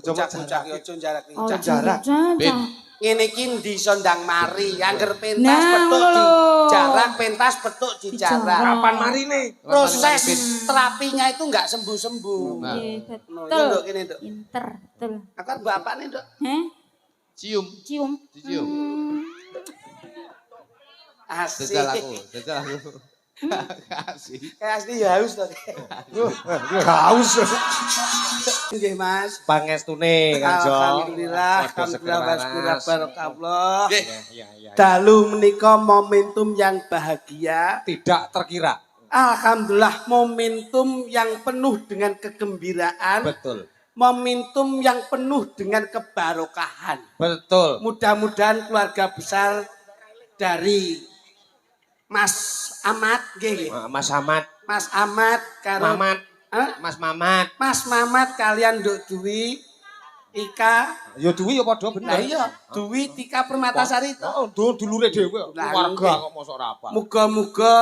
Bocah-bocah ki aja jarak iki. Jarak. Ngene iki ndi iso ndang mari, angger pentas petuk di jarak, pentas petuk di jarak. Kapan marine? Proses terapinya itu enggak sembuh-sembuh. Nggih, No, betul. Nduk kene, Nduk. Pinter, betul. Aku kan bapakne, Nduk. Heh? Cium. Cium. Dicium. Asik. Jajal aku. Kasih. Kayak asli ya haus to. Haus. Nggih, Mas. Pangestune Kanjeng. Alhamdulillah, alhamdulillah waskurah barakallah. Nggih. Iya. Dalu menika momentum yang bahagia. Tidak terkira. Alhamdulillah momentum yang penuh dengan kegembiraan. Betul. Momentum yang penuh dengan kebarokahan. Betul. Mudah-mudahan keluarga besar dari Mas Ahmad nggih. Mas Ahmad, Mas Ahmad karo Mamat, Hah? Mas Mamat. Mas Mamat kalian Nduk Dwi Ika. Ya duwi ya padha bener. Lah iya, Dwi Tika Permatasari to. Oh, dulure dhewe. Lah, Keluarga nggih. kok mosok ora apa. Muga-muga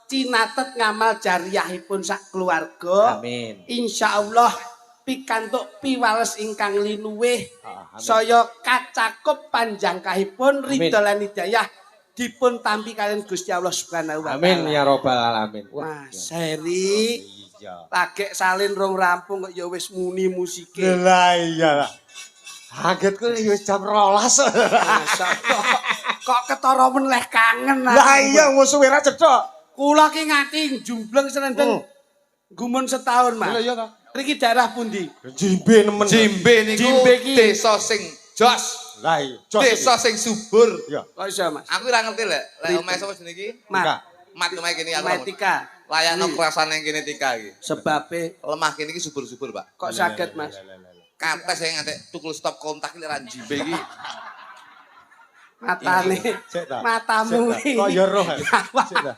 cinatet ngamal jariyahipun sak keluarga. Amin. Insyaallah pikantuk piwales ingkang linuwih. Amin. Saya kacakup panjangkahipun ridho lan hidayah dipun tampi kalian Gusti Allah Subhanahu wa taala. Amin ya robbal alamin. Mas Heri, Iya. lagek salin rong rampung kok ya wis muni musike. Lah iya lah. Kagetku wis jam 12. Masyaallah. Kok ketara meneh kangen. Lah iya wis suwe ra cedhak. Kula ki ngati jumbleng senendeng gumun setahun, Mas. Lah iya ta. Riki daerah pundi? Jimbe nemen. Jimbe niku Jimbe ki. desa sing jos. Lah iya. Desa sing subur. Iya. Kok iso, Mas? Aku ora ngerti lek omahe sapa jenenge iki? Mat. Mat omahe kene aku. Metika. Layakno kerasane kene Tika iki. Sebabe Lemah kene iki subur-subur, Pak. kok saged, Mas? Kates sing ngantek tukul stop kontak iki lek ra jimbe iki. Matane. Sik ta. Matamu Sik ta. Kok ya roh. Sik ta.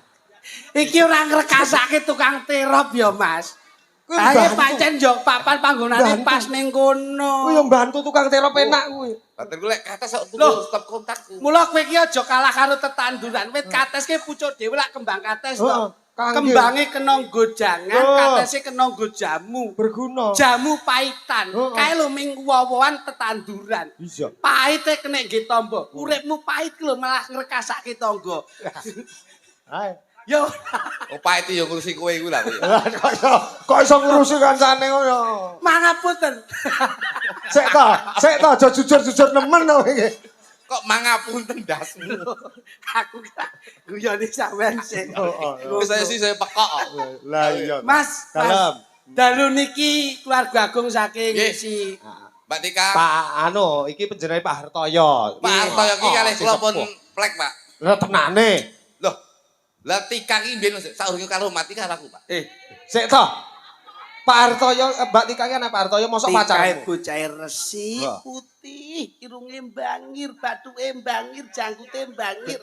Iki ora ngrekasake tukang terop ya, Mas. Ayo pancen yo papan panggonane pas ning kono. Ku yo mbantu tukang terop enak kuwi. Bater ku lek kates kok Loh. tukul stop kontak. Mula kowe iki aja kalah karo tetanduran. Wit kates ki pucuk dhewe lak kembang kates to. Heeh, kangge. Kembange kena nggo jangan, Oh. katese kena nggo jamu. Berguna. Jamu pahitan. Oh, oh. Kae lho ming wowoan tetanduran. Iya. Pahite kena nggih tamba. Uripmu pahit lho malah ngrekasake tangga. Ae. Yo. Oh pahit yo ngurusi kowe iku lah. kowe. Lah kok iso ngurusi kancane ngono. Mangapunten. Sik ta, aja jujur-jujur nemen to iki. Kok mangapunten dasmu. Aku tak guyone sampean sik. Wis saya sih saya pekok. Lah iya. Mas, Dalem. dalu niki keluarga agung saking Nggih. si Mbak Tika, Pak anu, iki penjenenge Pak Hartoyo. Pak Hartoyo iki kalih sing kula pun sepuh. plek, Pak. Lah tenane. Loh. Lah Tika iki mbiyen saurunge karo mati karo aku, Pak. Sik to. Pak Hartoyo, Mbak Tika ki anak Pak Hartoyo mosok Tikae pacarmu. bocah resik, Wah. putih, irunge mbangir, bathuke mbangir, janggute mbangir.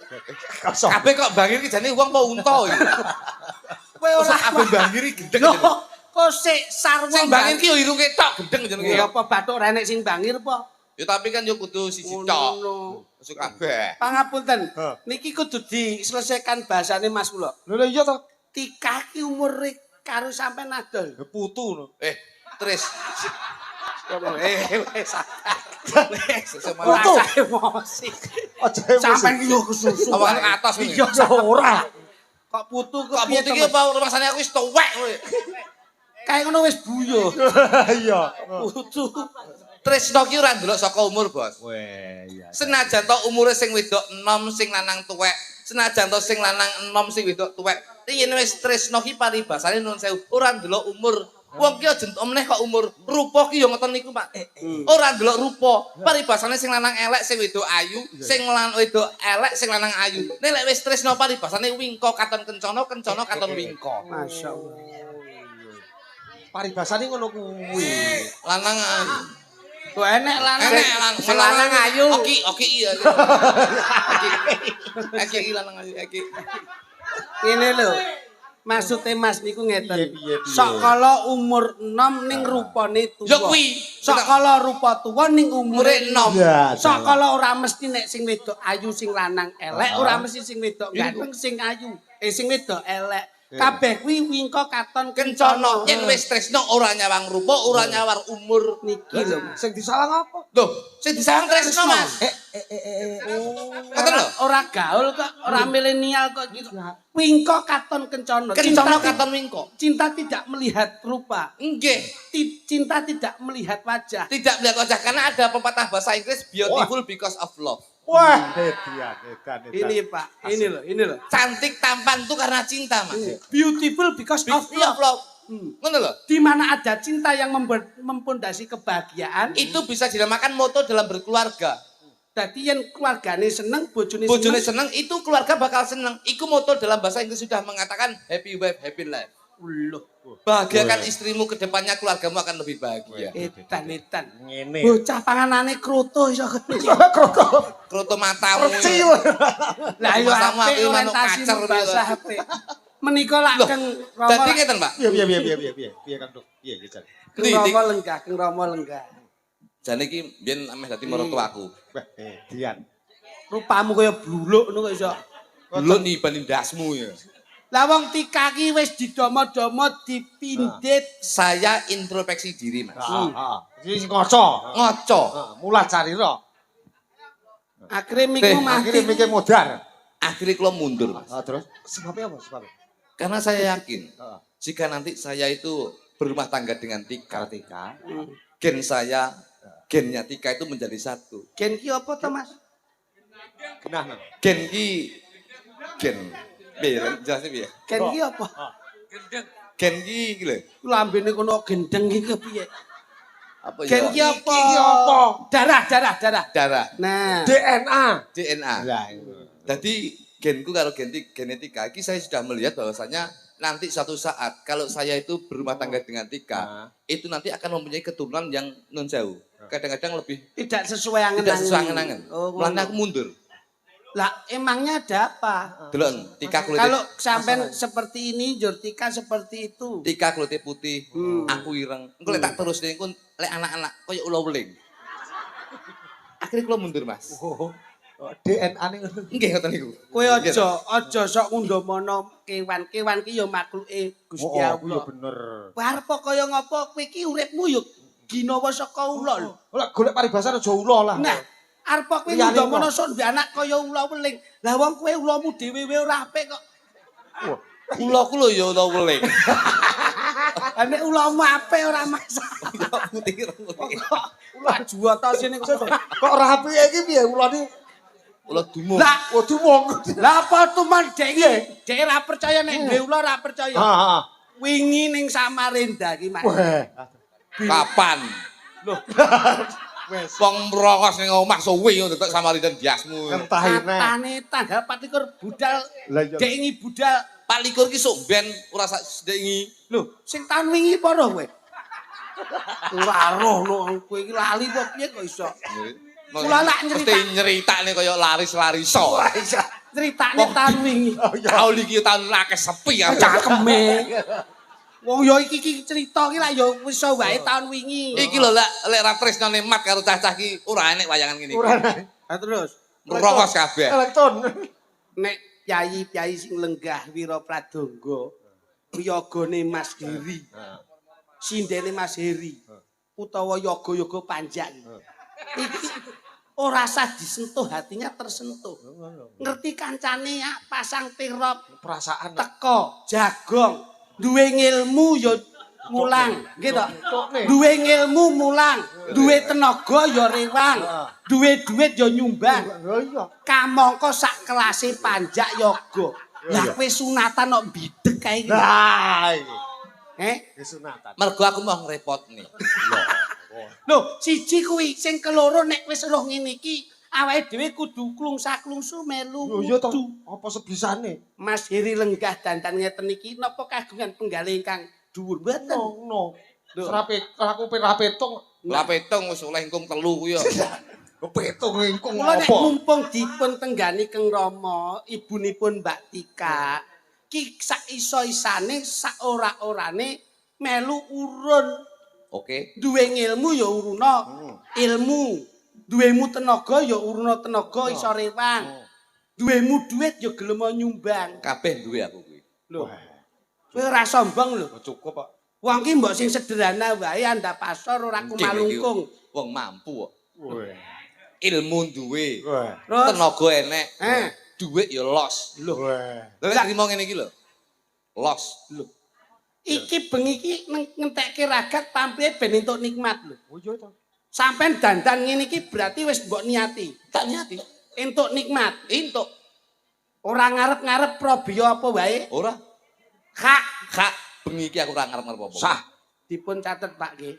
Kosong. Kabeh kok bangir iki jane wong apa unta iki. Kowe Ora ora kabeh bangir iki gendeng. Lho, jane. kok sik sarwa Sing bangir ki yo irunge tok gendeng jenenge. Ya apa bathuk ora enek sing bangir apa? Ya tapi kan yo kudu siji Ngono. tok. Masuk kabeh. Pangapunten. Hah. Niki kudu diselesaikan bahasane Mas kula. Lho iya to. Tika ki umure karo sampean adol. Putu no. Tris. Wis sabar. Sesemana. Ora usah emosi. Aja emosi. Sampeyan ki yo kesusu. Apa ke atas ini? Iya ora. kok putu Kok kepiye putih to, ki apa rumasane aku wis tuwek kowe. Kayak ngono wis buyo. Iya. Putu. Trisno ki ora ndelok saka umur, Bos. Weh, iya. Senajan to umure sing wedok enom sing lanang tuwek, senajan to sing lanang enom sing wedok tuwek. Yen wis tresno ki paribasane nun sewu, ora ndelok umur. Wong ki aja entuk meneh kok umur. Rupa ki yo ngoten niku, Pak. Ora ndelok rupa. Paribasane sing lanang elek, sing wedok ayu, sing lanang wedok elek, sing lanang ayu. Nek lek wis tresno paribasane wingko katon kencana, kencana katon wingko. Masyaallah. Paribasane ngono kuwi. Lanang ayu. Kok enek lanang. Enek lanang Sing lanang ayu. Oki iya. Oki lanang ayu, oki. Ngene lho. Maksudnya Mas niku ngeten. Piye. Sok kala umur enom ning rupane tuwa. Ya kuwi. Sok kala rupa tuwa ning umure enom. Ya, Sok kala ora mesti nek sing wedok ayu sing lanang elek, ora mesti sing wedok ganteng sing ayu. Sing wedok elek. Kabeh kuwi wingko katon Kencana yen wis tresno ora nyawang rupa, ora nyawang umur. niki lho. Sing disawang apa? Lho, sing disawang tresno, Mas. Ngoten lho. Ora gaul kok, ora milenial kok gitu. Wingko katon kencana. Kencana katon wingko. Cinta tidak melihat rupa. Nggih. Cinta tidak melihat wajah. Tidak melihat wajah karena ada pepatah bahasa Inggris beautiful because of love. Wah, edan. Ini Pak, ini loh. Cantik tampan itu karena cinta, Mas. Beautiful because of Of love. love. Ngono lho. Di mana ada cinta yang mempondasi kebahagiaan, Itu bisa dinamakan moto dalam berkeluarga. dadi yen keluargane seneng, bojone Bojone seneng. seneng, itu keluarga bakal seneng. Iku moto dalam bahasa Inggris sudah mengatakan happy wife, happy life. Loh, Bahagiakan istrimu ke depannya keluargamu akan lebih bahagia. edan. Ngene. Bocah panganane kroto iso Kroto matamu. Lah yo Masamu apik aku manuk orientasi kacer bahasa gitu. apik. Menika lak Loh, Kang Dadi Rama. ngeten, Pak. Piye kan, Dok? Piye Jan? Kang Rama lenggah, Kang Rama lenggah. Jane iki biyen ameh dadi mertuaku. Wah, Dian. Rupamu kaya bluluk ngono kok iso. Lu nih banding dasmu ya. Lah wong Tika ki wis didomo-domo dipindit. Saya introspeksi diri, Mas. Iki ngoco. Ngoco. Mulah carira. Akhire mikmu Akhire mati. mikir modar. Akhirnya kalau mundur, Mas. Terus sebabnya apa? Sebabnya? Karena saya yakin Heeh. jika nanti saya itu berumah tangga dengan Tika, Kartika. gen saya, gennya Tika itu menjadi satu. Gen ki apa to, Mas? Genah. Gen ki gen piye jelasnya piye? Gen ki apa? Gen ki iki lho. Lambene kono gendeng ki kepiye? Apa Gen ki ya? apa? Iki apa? Darah. Darah, Nah, DNA. DNA. Lah. Jadi genku karo genetika iki saya sudah melihat bahwasanya nanti suatu saat kalau saya itu berumah tangga dengan Tika, itu nanti akan mempunyai keturunan yang non jauh. Kadang-kadang lebih tidak sesuai angen-angen. tidak sesuai angen-angen. Oh, Mulanya aku mundur. lah emangnya ada apa? Delok Tika kulitnya Kalau sampean seperti ini, Jur Tika seperti itu. Tika kulitnya putih, aku ireng. Engko lek tak terus niku lek anak-anak koyo ula weling. Akhirnya kula mundur, Mas. DNA ning ngono. Nggih ngoten niku. Kowe aja sok ngundomono kewan-kewan ki ya makluke Gusti Ya Allah. bener. Arep kaya ngapa kowe iki uripmu ya ginawa saka ula lho. Lah golek paribasan aja ula lah. Nah, arep kowe Liyane ngundomono kok. sok duwe anak kaya ula weling. Lah wong kowe ulamu dhewe ora apik kok. Kulaku lho ya ula weling. Nek ulamu apik ora masalah. Putih ireng. Ulah juwata sini kok. Kok ora apike iki piye ulane? Ula dumung. Lah, Waduh mong. lah apa tuman dek iki? Dek ora percaya nek duwe ula ora percaya. Heeh. Wingi ning Samarinda iki, Mas. Wah. Kapan? Loh, Wes. Wong mrokos ning omah suwi ndetek Samarinda biasmu. Ngentahi nek. katane tanggal 24 budal. Lah iya. Dek iki budal. Pak likur ki sok ben ora sak sedengi. Lho, sing tahun wingi apa roh kowe? Ora roh no, kowe iki lali kok piye kok iso? Kula lak nyerita. Mesti nyeritakne kaya laris-lariso. Critane tahun wingi. Taun iki taun akeh sepi ya. Cakeme. Wong yo iki cerita iki lak yo wis iso wae tahun wingi. Iki lho lek ra tresnane mat karo cah-cah ki ora enek wayangan ngene iki. Ora nek. Ha terus Merokos kabeh. Elektron. nek piyayi-piyayi sing lenggah Wira Pradangga wiyagane Mas Heri. Sindene Mas Heri. Utawa yoga-yoga panjang. Iki ora sah disentuh, hatinya tersentuh. Ngerti kancane ya, pasang tirop, Perasaan. teko, jagong, duwe ngilmu ya mulang, gitu. Duwe ngilmu mulang, duwe tenaga ya rewang, duwe duit ya nyumbang. Lah iya. Kamangka sak kelase panjak yoga. Lah kowe sunatan kok bideg kae iki. Lah iki. Sunatan. Mergo aku mau ngrepotne. Lho, siji kuwi sing keloro nek wis roh ngene iki awake dhewe kudu klungsa-klungsu melu. Lho iya to. kudu. Apa sebisane? Mas Heri lenggah dandan ngeten iki napa kagungan penggalih ingkang dhuwur mboten? No. Lho. Aku petung. Lah petung wis oleh engkung 3 ku ya. Petung engkung Kula nek apa? mumpung dipun tenggani Kang Rama, ibunipun Mbak Tika, ki sak iso-isane sak ora-orane melu urun. Oke. Duwe ngilmu ya uruna ilmu. Duwemu tenaga ya uruna tenaga iso rewang. Duwemu duit ya gelem nyumbang. Kabeh duwe aku kuwi. Lho. Kowe ora sombong lho. Cukup kok. Wong ki mbok sing sederhana wae anda pasor ora kumalungkung. Wong mampu kok. Weh. Ilmu duwe. Weh. Terus Tenaga enek. Eh. Duit ya los. Weh. Lha nek trimo ngene iki lho. Los. lho. Iki bengi iki ngentekke ragat pamrih ben entuk nikmat lho. Oh iya to. Sampeyan dandan ngene iki berarti wis mbok niati. Tak niati. Entuk nikmat. Entuk. Ora ngarep-ngarep probiya apa wae. Ora. Hak bengi iki aku ora ngarep-ngarep apa. Sah. Dipun catet Pak nggih.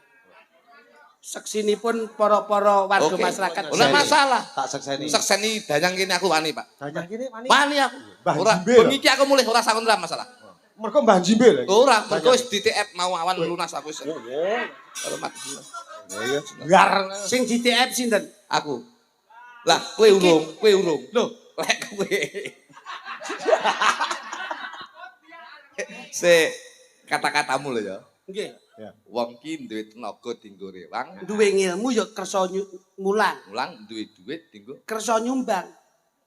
Seksinipun para-para warga Oke. masyarakat. Ora masalah. Tak sekseni. Sekseni danyang kene aku wani, Pak. Danyang kene wani. Wani aku. Mbah Ora Jimbe bengi iki aku mulih ora sakon ora masalah. Mergo Mbah Jimbe lho. Ora, mergo wis DTF mau awan lunas aku wis. Oh. Hormat. Iya. Biar Sing DTF sinten? Aku. Lah, kowe urung. Lho, lek kowe. Kata-katamu lho ya. Nggih. Wong ki duwe tenaga dienggo rewang, Duwe ngilmu ya kersa mulang, mulang duwe duit dienggo kersa nyumbang.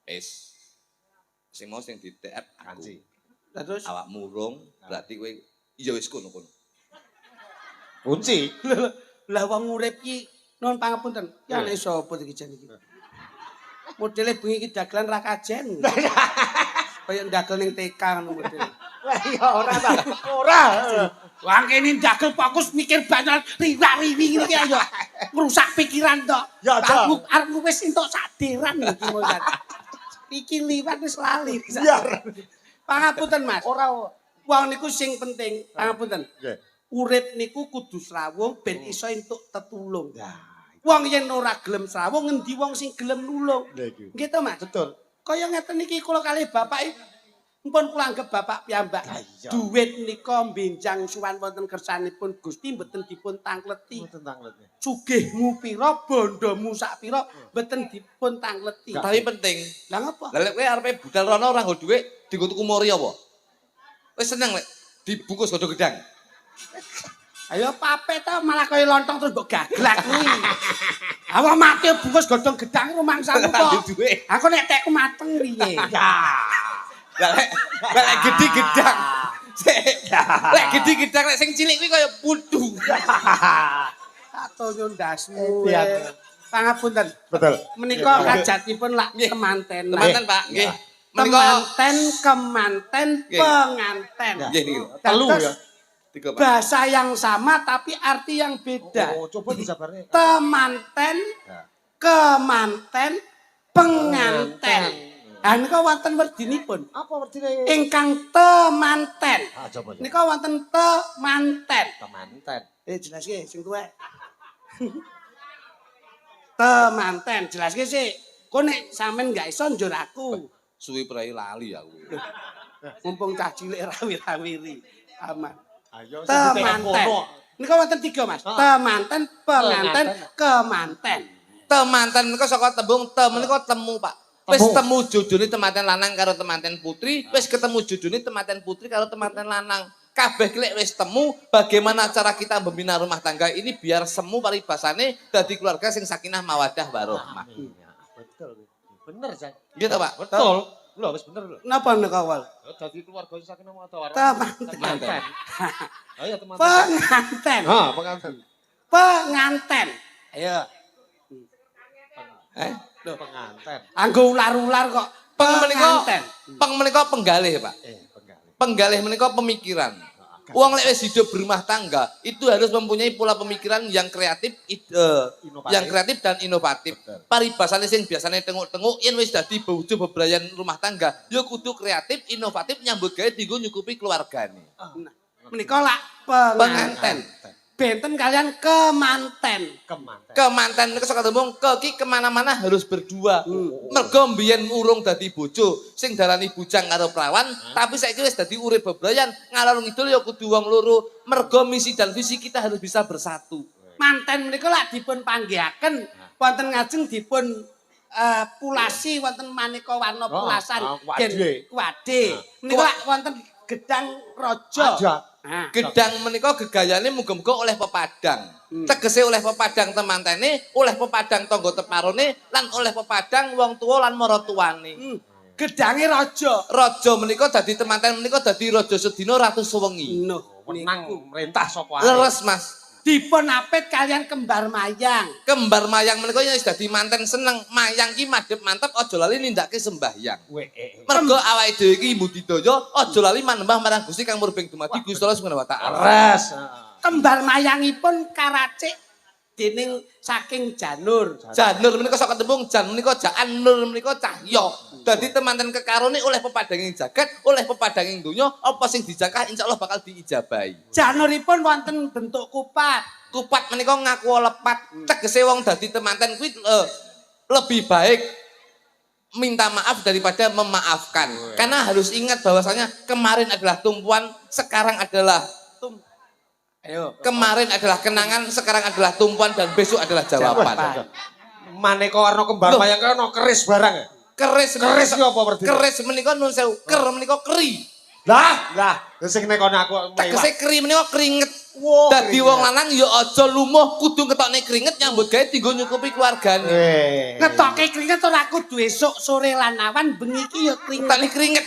wis. Sing mau sing DTF aku. kanci. Terus Awakmu urung, berarti kowe iya wis kono-kono. Kunci. lah wong urip ki nuwun pangapunten. Ya nek sapa iki jan iki. Modele bengi iki dagelan ra kajen. Kaya ndagel ning TK ngono modele. Lah iya ora ta. Ora. Wong kene ndagel fokus mikir banyak riwa-riwi ngene iki ayo. Ngrusak pikiran tok. Ya, Cak. Aku arep wis entuk saderan iki Mozat. Iki liwat wis lali. Biar. Pangapunten Mas. Ora. Wong niku sing penting, pangapunten. Nggih. Urip niku kudu srawung ben iso entuk tetulung. Ya. Wong yen ora gelem srawung ngendi wong sing gelem nulung. Lha iki. Nggih to Mas? Betul. Kaya ngeten iki kula kalih bapak mpun kula anggap bapak piyambak. Lah iya. Duit nika benjang suwan wonten kersanipun Gusti mboten dipun tangleti. Tentang letnya. Sugihmu pira, bondomu sak pira mboten dipun tangleti. Tapi penting. Lah ngapa? Lah lek kowe arepe budal rono ora nggo dhuwit, dienggo tuku mori apa? Wis seneng lek dibungkus godho gedang. Ayo pape ta malah kaya lontong terus mbok gaglak kuwi. Awak mati bungkus godhong gedang rumangsamu Ambil kok. duit. Aku nek tekku mateng piye? Lah lek gede gedang. Lek gede gedang lek sing cilik kuwi kaya pudu. Ato ndasmu. Iya. Pangapunten. Betul. Menika kajatipun lak Nggih. temanten. Temanten, Pak. Nggih. Menika Temanten, kemanten, Nggih. penganten. nggih niki. Telu Dados ya. Tiga, Pak. bahasa yang sama tapi arti yang beda. Oh, coba disabarnya. Temanten, Ya. kemanten, penganten. Ah nika wonten werdinipun. Apa artinya? Ingkang temanten. Ah, coba. Nika wonten temanten. Temanten. Jelaske sing tuwek. Temanten, jelaske sik. Kok nek sampean gak iso njur aku. Suwi prai lali aku. Mumpung cah cilik rawir-rawiri. Aman. Ayo Temanten. Nika wonten 3, Mas. Temanten, penganten, kemanten. Temanten menika saka tembung menika temu, Pak. Wis Temu. temu jodone temanten lanang karo temanten putri, wis ketemu jodone temanten putri karo temanten lanang. Kabeh klek wis temu, bagaimana cara kita membina rumah tangga ini biar semu paribasane dadi keluarga sing sakinah mawaddah warahmah. Iya, betul. Bener, Cak. Gitu, Pak. Betul. Lho, wis bener lho. Napa nika awal? Dadi keluarga sing sakinah mawaddah Temanten. Ayo teman-teman. Penganten. Ha, pengantin. Penganten. Ayo. Pengantin. Anggo ular-ular kok. Peng menika, Penganten. peng menika penggalih, Pak. Penggalih. Penggalih menika pemikiran. Uang lek wis hidup berumah tangga itu harus mempunyai pola pemikiran yang kreatif, Inovatif. yang kreatif dan inovatif. Betul. Paribasane sing biasane tenguk-tenguk yen wis dadi bojo bebrayan rumah tangga, ya kudu kreatif, inovatif nyambut gawe dienggo nyukupi keluargane. Nah, menika lak penganten. Benten kalian kemanten. Kemanten. Kemanten niku saka tembung ki kemana-mana harus berdua. Mergo mbiyen urung dadi bojo, sing darani bujang karo prawan, tapi saiki wis dadi urip bebrayan, ngalor ngidul ya kudu wong loro. Mergo misi dan visi kita harus bisa bersatu. Manten menika lak dipun panggihaken wonten ngajeng dipun pulasi wonten maneka warna pulasan kuwade. kuwade. Menika lak wonten gedang raja. Aja. Nah, Gedang menika gegayane muga-muga oleh pepadang. Tegese oleh pepadang temantene, oleh pepadang tangga teparone, lan oleh pepadang wong tuwa lan maratuwane. Gedange raja. Raja menika dadi temanten menika dadi raja sedina ratu sewengi. Nuh, Menang merintah sapa ae. Leres Mas. dipun apit kalian kembar mayang. Kembar mayang menika wis dadi manten seneng. Mayang ki madhep mantep aja lali nindakake sembahyang. Mergo awake dhewe iki budidaya aja lali manembah marang Gusti kang murbeng dumadi Gusti Allah Subhanahu wa taala. Res. Kembar mayangipun karacik dening saking janur. Janur menika saka tembung jan menika jaan nur menika cahya. Dadi temanten kekarone oleh pepadanging jagat, oleh pepadanging donya, apa sing dijakah insyaallah bakal diijabahi. Januripun wonten bentuk kupat. Kupat menika ngaku lepat, tegese wong dadi temanten kuwi lebih baik minta maaf daripada memaafkan. Karena harus ingat bahwasanya kemarin adalah tumpuan, sekarang adalah kemarin adalah kenangan, sekarang adalah tumpuan dan besok adalah jawaban. Maneka warna kembar mayang kana keris barang ya. Keris Keris ki apa berarti? Keris menika nun sewu, ker menika keri. Lah, sing nek kono aku Tegese keri menika keringet. Wow, Dadi wong lanang ya aja lumuh kudu ngetokne keringet nyambut gawe dienggo nyukupi keluargane. Ngetoke keringet ora kudu esuk sore lan awan bengi iki ya keringet. Ngetokne keringet.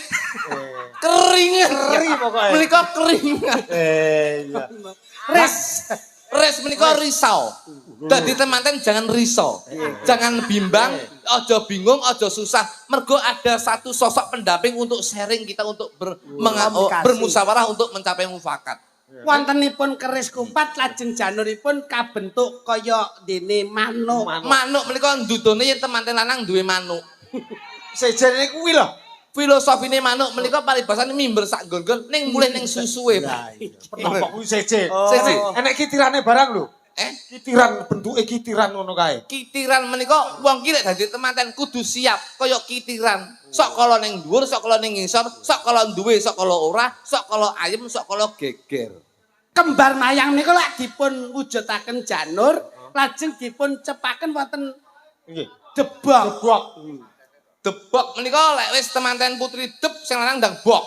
Keringet. Keri pokoke. Menika keringet. Iya. Res menika risau. Dadi temanten jangan risau. Jangan bimbang, aja bingung, aja susah. Mergo ada satu sosok pendamping untuk sharing kita untuk bermusyawarah untuk mencapai mufakat. Wontenipun keris kupat lajeng januripun kabentuk kaya dene manuk. Manuk menika ndudone yen temanten lanang duwe manuk. Sejene kuwi lho. Filosofine manuk menika paribasane mimber sak nggon-nggon ning mulih ning susuwe, Pak. Penapa kuwi seje. Seje. Enek kitirane barang lho. Kitiran bentuke kitiran ngono kae. Kitiran menika wong ki lek dadi temanten kudu siap kaya kitiran. Sok kala ning dhuwur, sok kala ning ngisor, sok kala duwe, sok kala ora, sok kala ayem, sok kala geger. Kembar mayang niku lek dipun wujudaken janur, lajeng dipun cepaken wonten Nggih. debok. Debok. Debok menika lek wis temanten putri deb sing lanang ndang bok.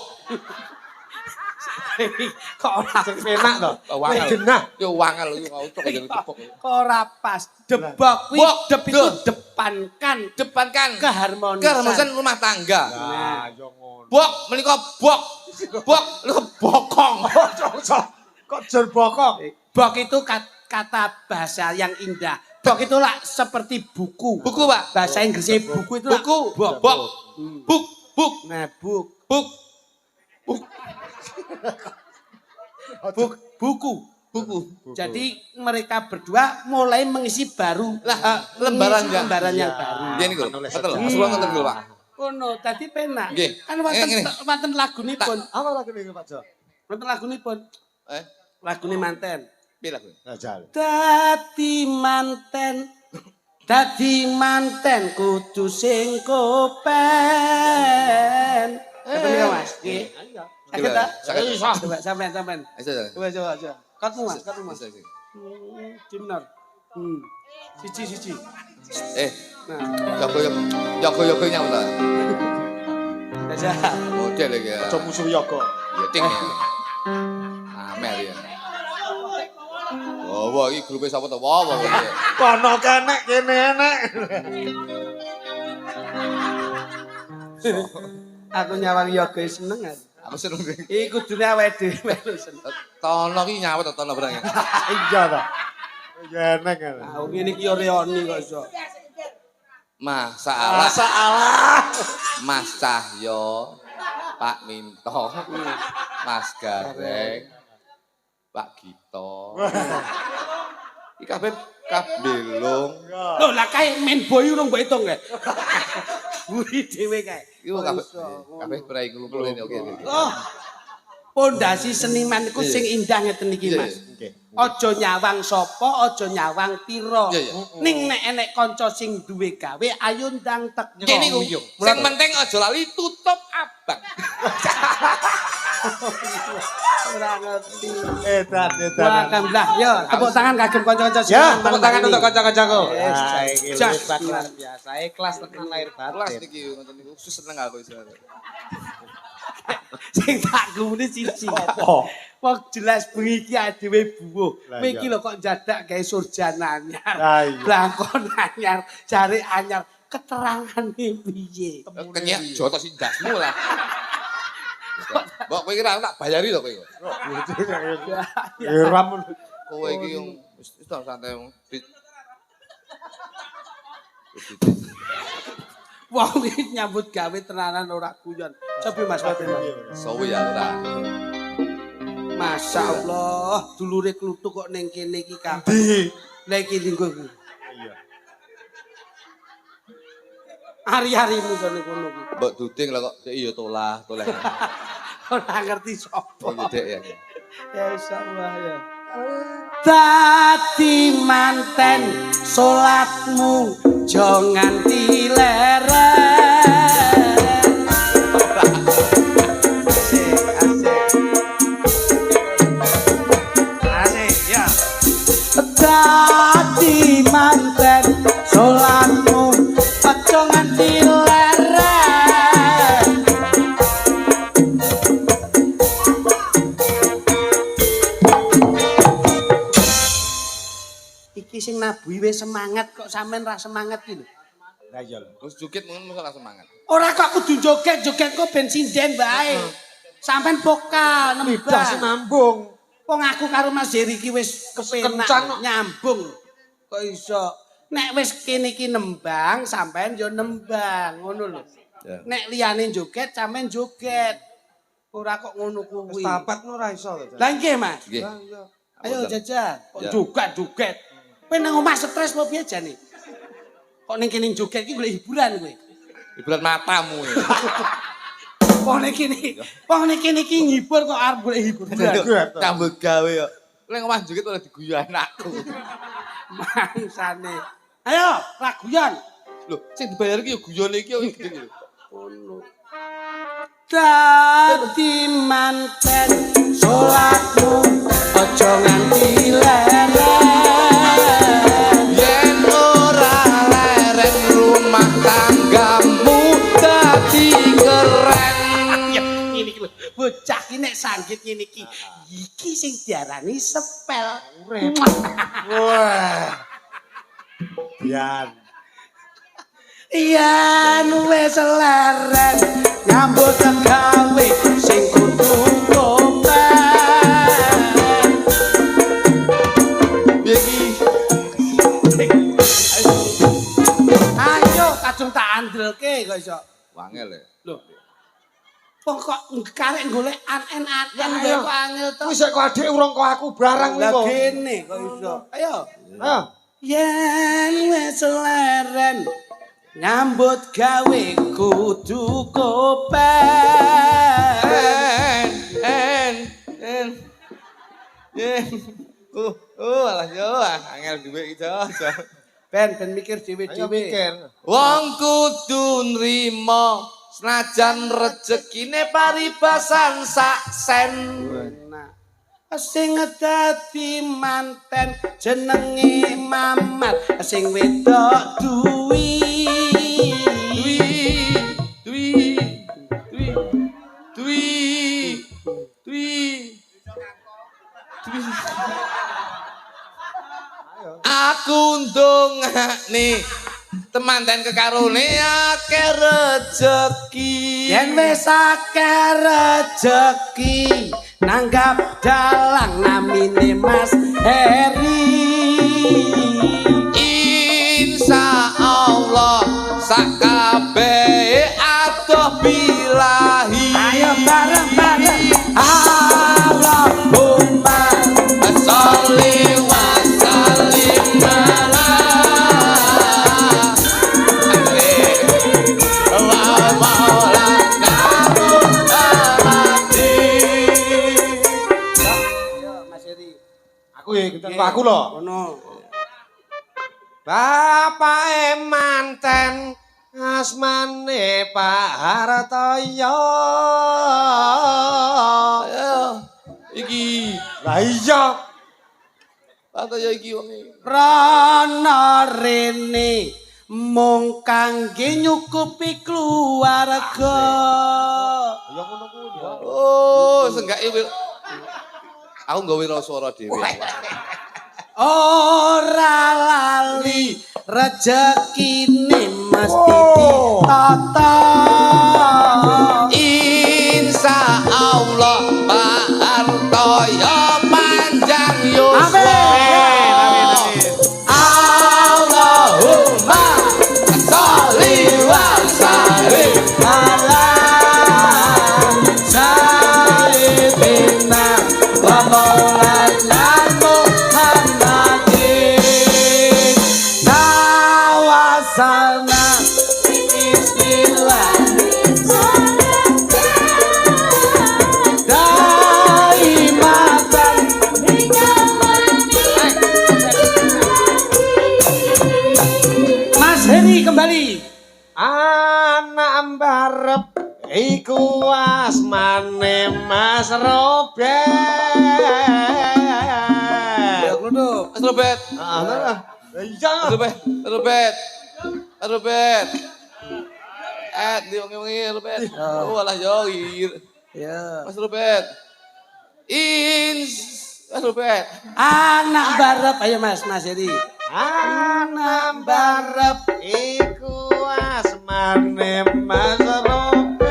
Kok ora Sing penak to. Wangel. Genah. Yo wangel yo autok kaya debok. ora pas. Debok kuwi Bok, dep itu depankan Depankan keharmonisan. keharmonisan rumah tangga. Nah, yo ngono. Bok menika bok. Bok menika bokong. Kok jer bokong? Bok itu kata bahasa yang indah. Bok itu lah seperti buku. Buku, Pak. Bahasa Inggrisnya buku itu lah Buku. bok. Bok. Buk. Buk. Nah, buk. Buk. Buku. Buku. Jadi mereka berdua mulai mengisi baru lembaran mengisi lembaran yang baru. Iya niku. Betul. Sekolah ngoten niku, Pak. Kono dadi penak. Nggih. Kan Ngene. wonten lagunipun. Apa lagi nih Pak Jo? Wonten lagunipun. Lagune manten. Piye lagu? Nah, jal. Dadi manten kudu sing kopen. Apa nih Mas? Nggih. Sakit ta? Sakit. Coba sampean. Coba. Katmu Mas. Dimnar. Siji. Nah, Yogo nyapa ta? Dadah. Model iki ya. Aja musuh yoga. Ya ting ya. Amel ya. Wah, iki grupe sapa to? Wah. Kono kenek kene enek. Aku nyawang yoga seneng kan. Aku seneng. Iki kudune awake dhewe melu seneng. Tono ki nyawet to tono berang. Iya ta. Ya enek kan. Aku ngene iki yo reoni kok iso. Masalah. Salah. Mas Cahyo, Pak Minto, Mas Gareng, Pak Gito. Iki kabeh kabelong. Lho lah kae main boy urung mbok hitung kae. Buri dhewe kae. Iku kabeh prai ngumpulin oke. Oh. Pondasi seniman iku sing indah ngeten iki Mas. Nggih. Aja nyawang sapa, aja nyawang pira. Iya. Ning nek enek kanca sing duwe gawe ayo ndang teka. Nggih niku. Sing penting aja lali tutup abang. Ora ngerti. Edan. Alhamdulillah. Yo, tepuk tangan kagem kanca-kanca Ya, seniman. tepuk tangan untuk kanca-kancaku. Yes, Iki jas. hebat luar biasa. Ikhlas tekan lahir Kelas batin. niki ngoten niku seneng aku iso. Sing tak gumune siji. Apa? Wong jelas bengi iki dhewe buwuh. Lah Kowe iya. iki lho kok jadak gawe surjan anyar. Lah iya. Blangkon anyar, jare anyar. keterangane piye? Kenyek jotos indasmu lah. Mbok kowe kira tak bayari lho kowe. Ram. Kowe iki yang wis santai. Wong iki nyambut gawe tenanan ora guyon. Coba Mas Batin. Sowe ya ora. Masya Allah, dulure kluthuk kok ning kene iki kabeh. Lah iki linggo. Iya. Ari-arimu kene kono iki. Mbok duding lah kok iya tolah. Ora ngerti sapa. Oh gede ya. Ya insyaallah ya. Dadi manten salatmu jo nganti leren. Asik ya. Dadi manten salatmu aja nganti leren. Iki sing nabuhi wis semangat kok sampean ra semangat iki lho. Lah iya lho. Terus joget mung masalah semangat. Ora kok kudu joget-joget kok ben sinden bae. Sampean vokal Bebas nembang. nambung. Wong aku karo Mas Heri iki wis kepenak Kencang kok. nyambung. Kok iso? Nek wis kene iki nembang, sampean yo nembang, ngono lho. Ya. Nek liyane joget, sampean joget. Ora kok ngono kuwi. Wis tapat ora iso to. Lah nggih, Mas. Nggih. Lah iya. Ayo jajan. Kok Ya. joget-joget. Kowe nang omah stres apa piye jane? Kok ning kene joget iki golek hiburan kowe? Hiburan matamu. Wong ning kene iki ngibur kok arep golek hiburan. Tambah gawe yo. Lek omah joget ora diguyu anakku. Mangsane. Ayo, ra guyon. Lho, sing dibayar iki yo guyone iki yo gede lho. Ngono. Dadi manten salatmu aja nganti leren. Yen ora leren rumah tanggamu dadi keren. Ya, ini iki lho. Bocah iki nek sanggit ngene iki. Iki sing diarani sepel. Urip. Wah. Biar. Yen wis leren nyambut gawe sing kudu komen. Piye iki? Ayo kadung tak andelke kok iso. Wangel ya. Lho. Wong kok karek golek an-an-an Ayo. kok angel to. Wis kok adek urung kok aku barang Lah niku. kene kok iso. Ayo. Ayo. Yen wis leren nyambut gawe kudu kopen. En. Alah yo angel duwe iki aja. Ben mikir Ayo dhewe-dhewe. mikir. Wong kudu nrimo senajan rezekine paribasan sak sen. Nah, sing dadi manten jenenge Mamat, sing wedok Dwi. Aku ndongakne temanten kekarone akeh rejeki. Yen wis akeh rejeki nanggap dalang namine Mas Heri. Insya Allah sakabehe adoh bilahi. Ayo bareng-bareng. Allahumma sholli wa sallim ala wa maulana Muhammadin. Ayo Mas Heri. Aku ya ngeten aku lho. Ono. Bapake manten asmane Pak Hartoyo. Ayo iki Lah iya. atau ya iki wong iki. Rana rene mung kangge nyukupi keluarga. Ya ngono kuwi. Oh, senggake aku nggawe swara dhewe. Ora lali rezekine Mas Didi Toto. Insya Allah Pak Hartoyo panjang yuswa. Allahumma sholli wa sallim ala sayyidina wa maulana Muhammadin tawassalna bismillah daimatan Mas Heri kembali. Anak mbarep iku asmane Mas Robert. Mas Robert. Iya. Robert. Diungi-ungi Robert. Oh alah yo. Ya. Mas Robert. Mas Robert. Anak barep ayo Mas Heri. Anak mbarep iku asmane Mas Robert.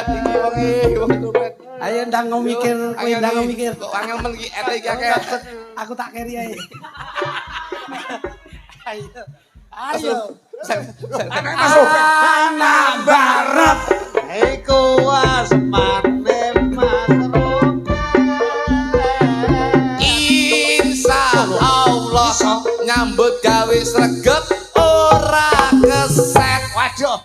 Diungi Robert. Ayo ndang mikir, kowe ndang mikir. Kok angel men iki ete iki akeh. Aku tak keri ae. Ayo. Anak barep Iku asmane Mas Robert. Insya Allah nyambut gawe sregep ora keset. Waduh.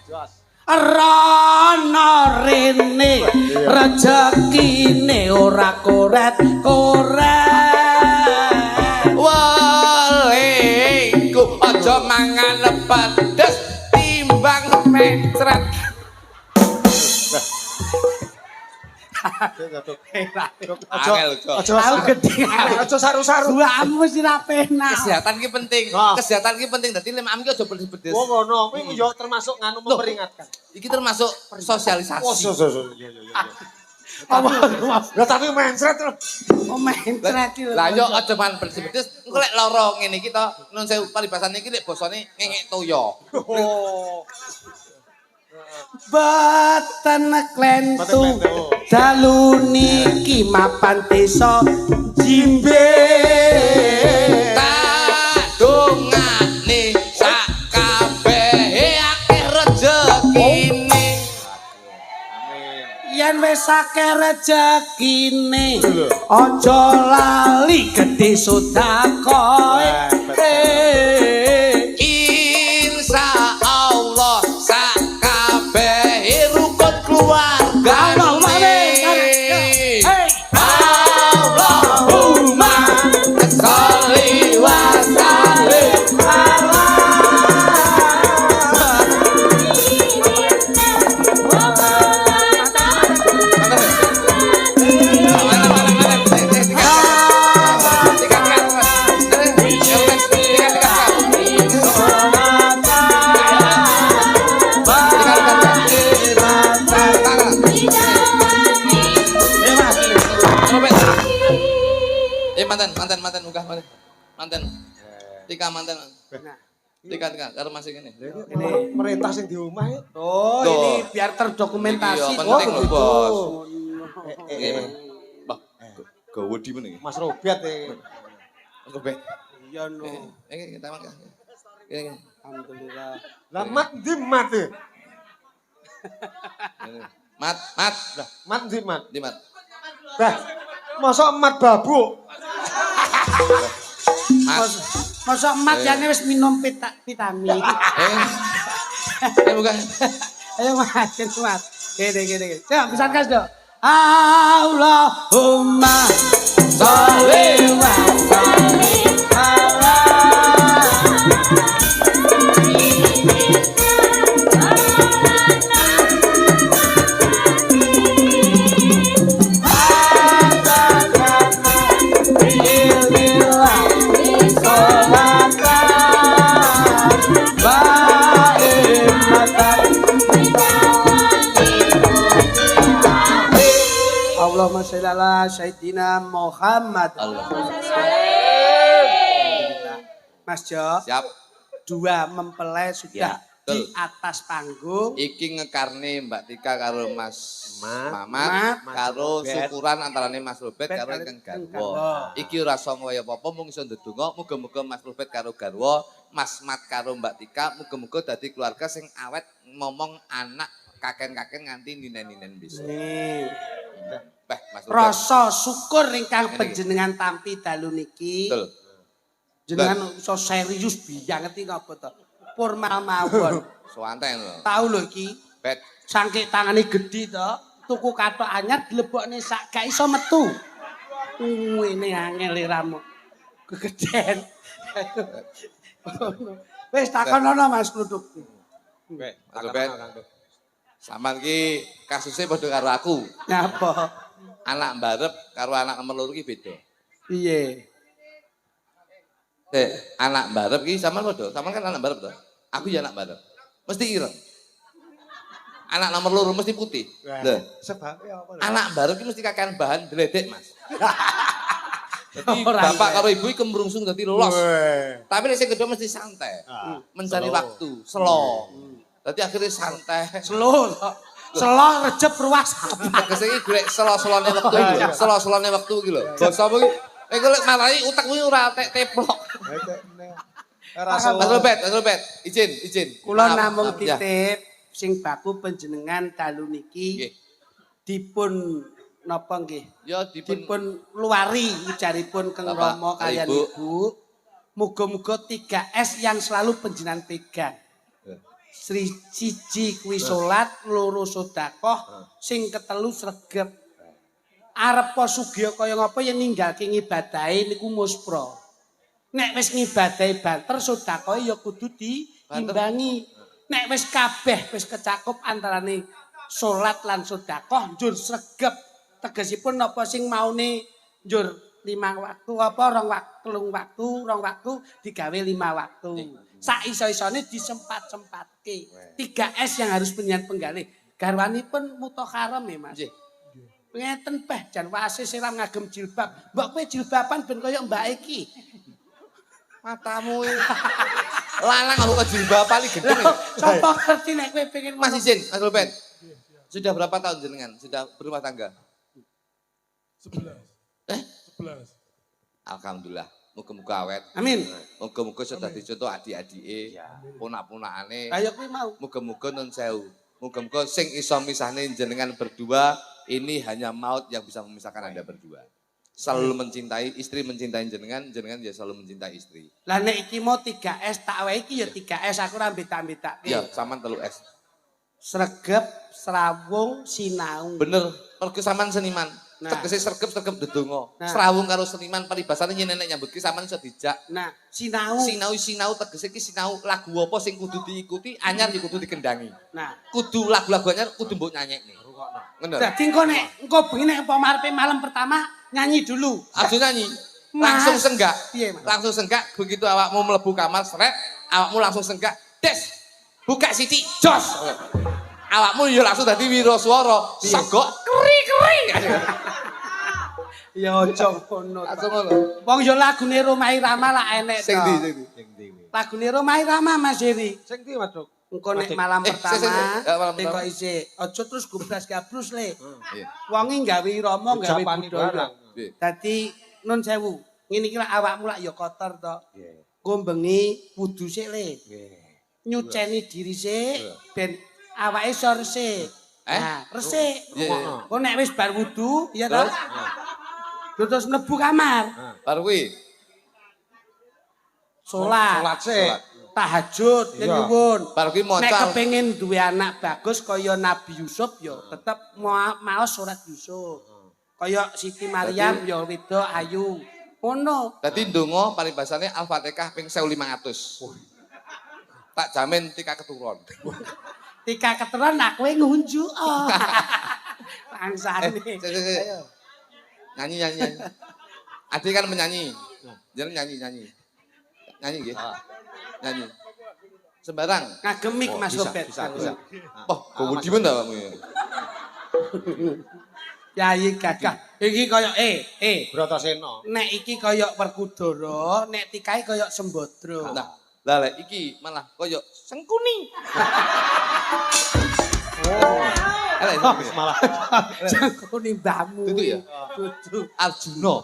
Rono rene rezekine ora koret-koret. Waliku aja mangan pedes timbang mencret. Angel kok. Aku gede. Aja saru-saru. Buahmu wis ora penak. Kesehatan ki penting. Wah. Kesehatan ki penting. Dadi lem am ki aja pedes-pedes. Oh ngono, kuwi yo termasuk nganu memperingatkan. Iki termasuk sosialisasi. Oh, ya tapi mencret terus. Oh mencret iki lho. Lah yo aja mangan pedes-pedes. Engko lek lara ngene iki to, nun sewu paribasane iki lek basane ngengek toyo. Oh. Boten klentu dalu niki mapan desa Jimbe. Dongane sak kabehe akeh rezekine. Yen wis akeh rezekine aja lali gedhe sedekah. Insya Allah sak kabehe rukun keluarga. Allahumma sholli wa sallim ala mantan munggah mantan tika mantan tika karo masih gini Ini perintah sing di omah ya. Oh, Tuh. ini biar terdokumentasi. Iya, penting lho, Bos. Bah, gawe di meneh. Mas Robert ya. Robek. Iya no. Kita makan. Gini. Alhamdulillah. Lah mat ndi mat e? Mat. Lah mat ndi mat? Di mat. Bah, masa mat babuk? Masa emat jane wis minum vitamin. Bukan. Ayo Mas, Mas. Gede. Coba pesankan dong. Allahumma sholli wa sallim ala Allahumma sholli ala sayyidina Muhammad. Allahumma. Mas Jo. Siap. berdua mempelai sudah Ya, di betul. atas panggung. Iki ngekarne Mbak Tika karo Mas Mamat, Mamat Mas karo Robert. syukuran antarane Mas Robert karo karo ingkang ingkang garwa. garwa. Iki ora sanga kaya apa mung iso ndedonga muga-muga Mas Robert karo garwa, Mas Mat karo Mbak Tika muga-muga dadi keluarga sing awet momong anak kaken-kaken nganti ninen-ninen besok. Nih, Beh, Mas Robert. rasa syukur ingkang Ngene iki. panjenengan tampi dalu niki. Betul. Jenengan iso serius banget iki apa to? Formal mawon. Sowanten lho. Tahu lho iki, Bet. sangke tangane gedhi to, tuku kathok anyar dilebokne sak gak iso metu. Ngene angel iramu. Kegeden. Wis takonono Mas Kluduk. Weh, Mas Robert. Sampeyan iki kasusé padha karo aku. Napa? Anak mbarep karo anak nomor loro iki beda. Piye? Anak mbarep iki sampean padha. Sampean kan anak mbarep to? Aku ya anak mbarep. Mesti ireng. Anak nomor loro mesti putih. Lho, Sebabnya apa? anak mbarep iki mesti kakean bahan dledek, Mas. Jadi Ora bapak iya. karo ibu iki kemrungsung dadi los. Weh. Tapi nek sing kedua mesti santai. Ah, Mencari slow. waktu, slow. Dadi akhirnya santai. Selo to. Selo rejep ruas apa? Tegese iki golek selo-selone wektu iki lho. Selo-selone wektu iki lho. Basa apa iki? Nek golek marai utek kuwi ora teplok. Mas Robert, izin. Kula Maaf, namung maaf, ya. titip sing baku panjenengan dalu niki Nggih. dipun napa nggih? Ya dipun Dipun luari ujaripun Kang Bapak, Rama kaliyan Ibu. Ibu. Muga-muga 3S yang selalu panjenengan pegang. Sri siji kuwi salat, loro sedekah, sing ketelu sregep. Arep sugih kaya ngapa yen ninggalke ngibadahe niku muspra. Nek wis ngibadahe banter sedekah ya kudu diimbangi. Nek wis kabeh wis kecakup antarane salat lan sedekah njur sregep. Tegesipun napa sing maune njur 5 waktu apa rong waktu digawe 5 waktu. Sak iso-isone disempat-sempatke. 3S yang harus penyanyi penggalih. Garwanipun mutokharam ya Mas. Nggih. Ngeten peh jan wasis siram ngagem jilbab. Mbok kowe jilbaban ben kaya mbak iki. matamu iki. Lanang kok jilbab paling gendeng. Sapa ngerti nek kowe pengen Mas izin, Mas Robert. Sudah berapa tahun jenengan? Sudah berumah tangga? 11. Eh? 11. Alhamdulillah. Muga-muga awet. Amin. Muga-muga sudah dicontoh adik-adike, ponak-ponakane. Kaya kowe mau. Muga-muga nun sewu. Muga-muga sing iso misahne jenengan berdua ini hanya maut yang bisa memisahkan Anda berdua. Selalu mencintai istri, mencintai jenengan, jenengan ya selalu mencintai istri. Lah nek iki mau 3S tak wae iki ya 3S aku ora betak-betake. Ya, saman telu S. Sregep, srawung, sinau. Bener, mergo sampean seniman. Nah. Tegese sregep ndedonga. Nah. Srawung karo seniman paribasane yen nenek nyambut ki sampean iso dijak. Nah, sinau. Sinau tegese ki sinau lagu apa sing kudu diikuti, anyar ya kudu dikendangi. Nah, Kudu lagu-lagu anyar kudu mbok nyanyekne. Ngono. dadi engko nek engko bengi nek apa marepe malam pertama nyanyi dulu. Aja nyanyi. Mas. Langsung senggak. Piye, Mas? Langsung senggak begitu awakmu mlebu kamar sret, awakmu langsung senggak. Des. Buka siti. Jos. Awakmu ya langsung dadi wiraswara. Sogok keri-keri. Ya aja ngono. Langsung ngono. Wong ya lagune Roma Irama lah enek Sing to. ndi sing ndi? Sing ndi kuwi? Lagune Roma Irama Mas Heri. Sing ndi, Mas Duk? Engko nek Mas, malam sing, pertama, ya, malam engko pertama. isih aja terus gubras-gabrus le. Iya. Wonge gawe irama, gawe Ucapane budaya. barang. Nggih. Dadi nun sewu, ngene iki lak awakmu lak ya kotor to. Nggih. Engko bengi wudu sik le. Nggih. Nyuceni diri sik ben awake iso resik. Nah, resik. Iya, iya. Engko nek wis bar wudu, ya to? Terus mlebu kamar. Bar kuwi. Salat, Salat sik. tahajud, Iya. nyuwun. Bar kuwi Nek maca. kepengin duwe anak bagus kaya Nabi Yusuf ya tetep maos surat Yusuf. Kaya Siti Maryam ya wedok ayu. Ngono. Dadi ndonga paribasane Al-Fatihah ping 1500. Tak jamin tika keturun. Tika keteran nak kowe ngunjuk. Oh. Bangsane. Sik. Nyanyi. Adik kan menyanyi. Jangan nyanyi. Nyanyi nggih. Nyanyi. Sembarang. Ngagemik Mas Bisa, Robert. bisa. Oh, gowo dimen ta awakmu ya? Yayi gagah. Iki kaya Bratasena. nek iki kaya Werkudara, nek tikahe kaya Sembadra. Nah, Lah lek iki malah koyo sengkuni. Malah. Sangkuni mbahmu. Dudu ya? Dudu. Arjuna.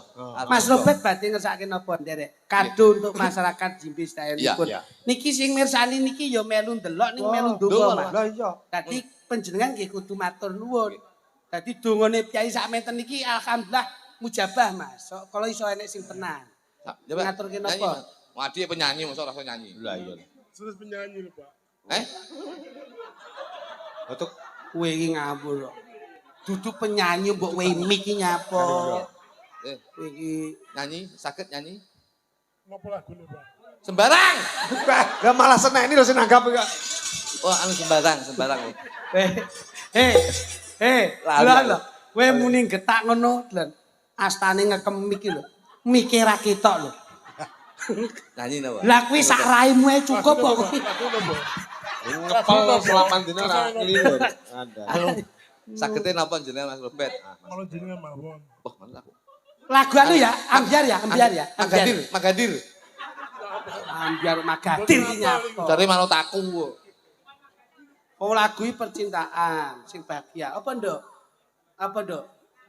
Mas Robert badhe ngersake napa nderek? Kado untuk masyarakat Jimbis dayanipun. Iya. Niki sing mirsani niki ya melu ndelok ning melu ndonga, ndonga, Mas. Lah iya. Dadi panjenengan nggih kudu matur nuwun. Dadi dongane Kyai sakmenten niki alhamdulillah mujabah, Mas. So, kalau iso enek sing tenan. Coba Ngaturke nyanyi, napa? Mas. Wadi penyanyi masa rasa nyanyi. Lah iya. Terus penyanyi lho, Pak. Untuk Kowe iki ngawur kok. Dudu penyanyi mbok wewe mic iki nyapa. Eh, Iki nyanyi, sakit nyanyi. Ngopo lagu nih, Pak? Sembarang. lah malah seneng ini lho sing nanggap kok. Oh, anu sembarang. Lha kowe muni getak ngono, Dlen. Astane ngekem mic iki lho. Mikir ra ketok lho. Nyanyi napa? Lah kuwi sak raimu ae cukup kok. Lagu nopo? Ngepel selapan dina ra nglilir. Ada. Sakete napa jenengan Mas Robert? Kalau jenengan mawon. Wah, mana aku? Lagu anu ya, ambiar ya. Magadir. Ambiar Magadir iki nyapa. Dari manut aku. Oh lagu iki percintaan sing bahagia. Apa, Nduk?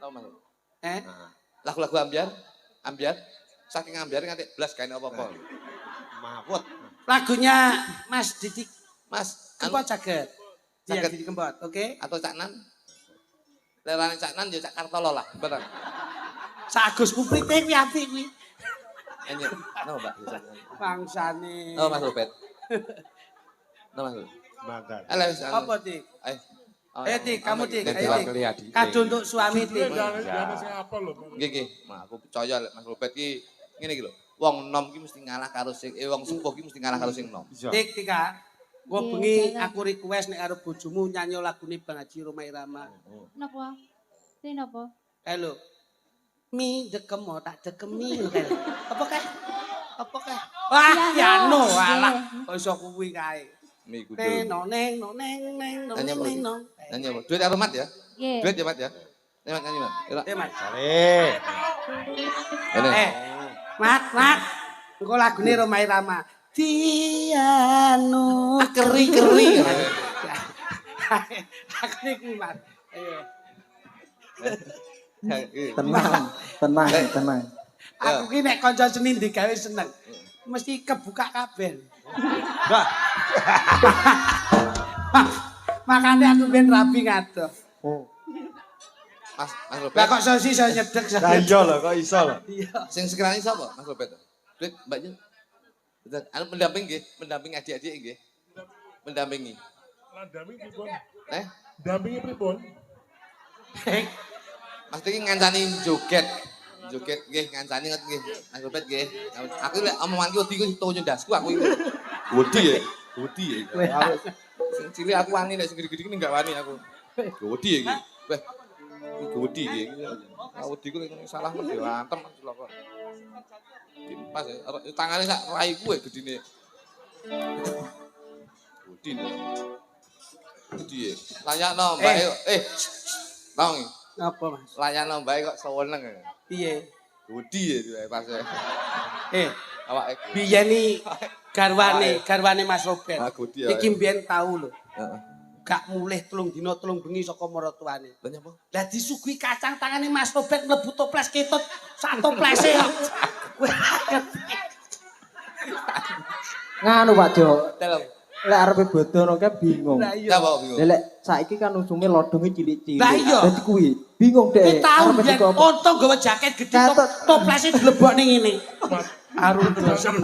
Tahu Mas? Lagu-lagu ambiar. Saking ambiar nganti blas gawe apa-apa. Mawut. Lagunya Mas Didik Mas, Kempot Caget. Iya, Caget. Didik Kempot, oke? atau Cak Nan? Lerane Cak Nan ya Cak Kartolo lah, bener. Sak Agus Kuprite kuwi apik kuwi. Nyanyi. No, Mbak. Bangsane. Oh, Mas Robert. No, Mas. Mantan. Apa, Dik? Ayo. Ayo, Dik, kamu Dik. Ganti Ayo, wakil ya, Dik. Dik. Kado untuk suami, Dik. Jangan sing apa lho, Pak? Nggih. Nah, aku percaya lek Mas Robert ki ngene iki lho. Wong nom ki mesti ngalah karo sing wong sepuh ki mesti ngalah karo sing nom. Bisa. Dik, Tika. Gua bengi aku request nek karo bojomu nyanyi lagune Bang Haji Roma Irama. Napa? Ini napa? Kae lho. Mi dekem tak dekemi lho kae. Apa kae? Wah, piano alah. Kok iso kuwi kae. Mi kudu. Neng. Nyanyi apa? Duit aromat ya? Nggih. Duit ya, Mat ya? Nyanyi, Mat. Yuk. Mas. Sare. Ini. Mat. Engko lagune Roma Irama. Tianu Keri. Aku iki Mas. Ayo. Tenang. Aku ki nek kanca seni digawe seneng. Mesti kebuka kabel. Dah. Makane aku ben rapi ngadoh. Mas Lah Robert. kok sosi iso nyedek Lah iya lho kok iso lho. Iya. Sing sekiranya sapa Mas Robert? Duit Mbak Jen. Betul. Anu mendamping adik-adik nggih. Mendampingi. Landami pripun? Dampingi pripun? Mas iki ngancani joget nggih ngancani nggih. Mas Robert nggih. Aku lek omongan ki wedi ku tonyo ndasku aku iki. Wedi ya. Sing cilik aku wani nek sing gede-gede ki enggak wani aku. Wedi ya iki. Weh. Iki wedi iki. Wedi ku salah mesti antem kok. Pas tangane sak rai kuwe gedine. Wedi. Wedi. Layakno Mbak. Nong. Apa Mas? Layakno Mbak kok seweneng. Piye? Wedi ya pas. Awake. Biyen iki garwane Mas Robert. Wedi ya. Iki mbiyen tau lho. Heeh. Gak mulih 3 dina 3 bengi saka maratuwane. Lha nyapa? Lah disuguhi kacang tangane Mas Robert mlebu toples ketut sak toplese kok. Nganu Pak Jo, Dalam. lek arepe bodono ke bingung. Lah iya. Napa bingung? Lek saiki kan usume lodonge cilik-cilik. Lah iya. Dadi kuwi bingung Ki dek. tau arepe yen digo apa. onto gawe jaket gede toplese dilebokne ngene. Aru dosen.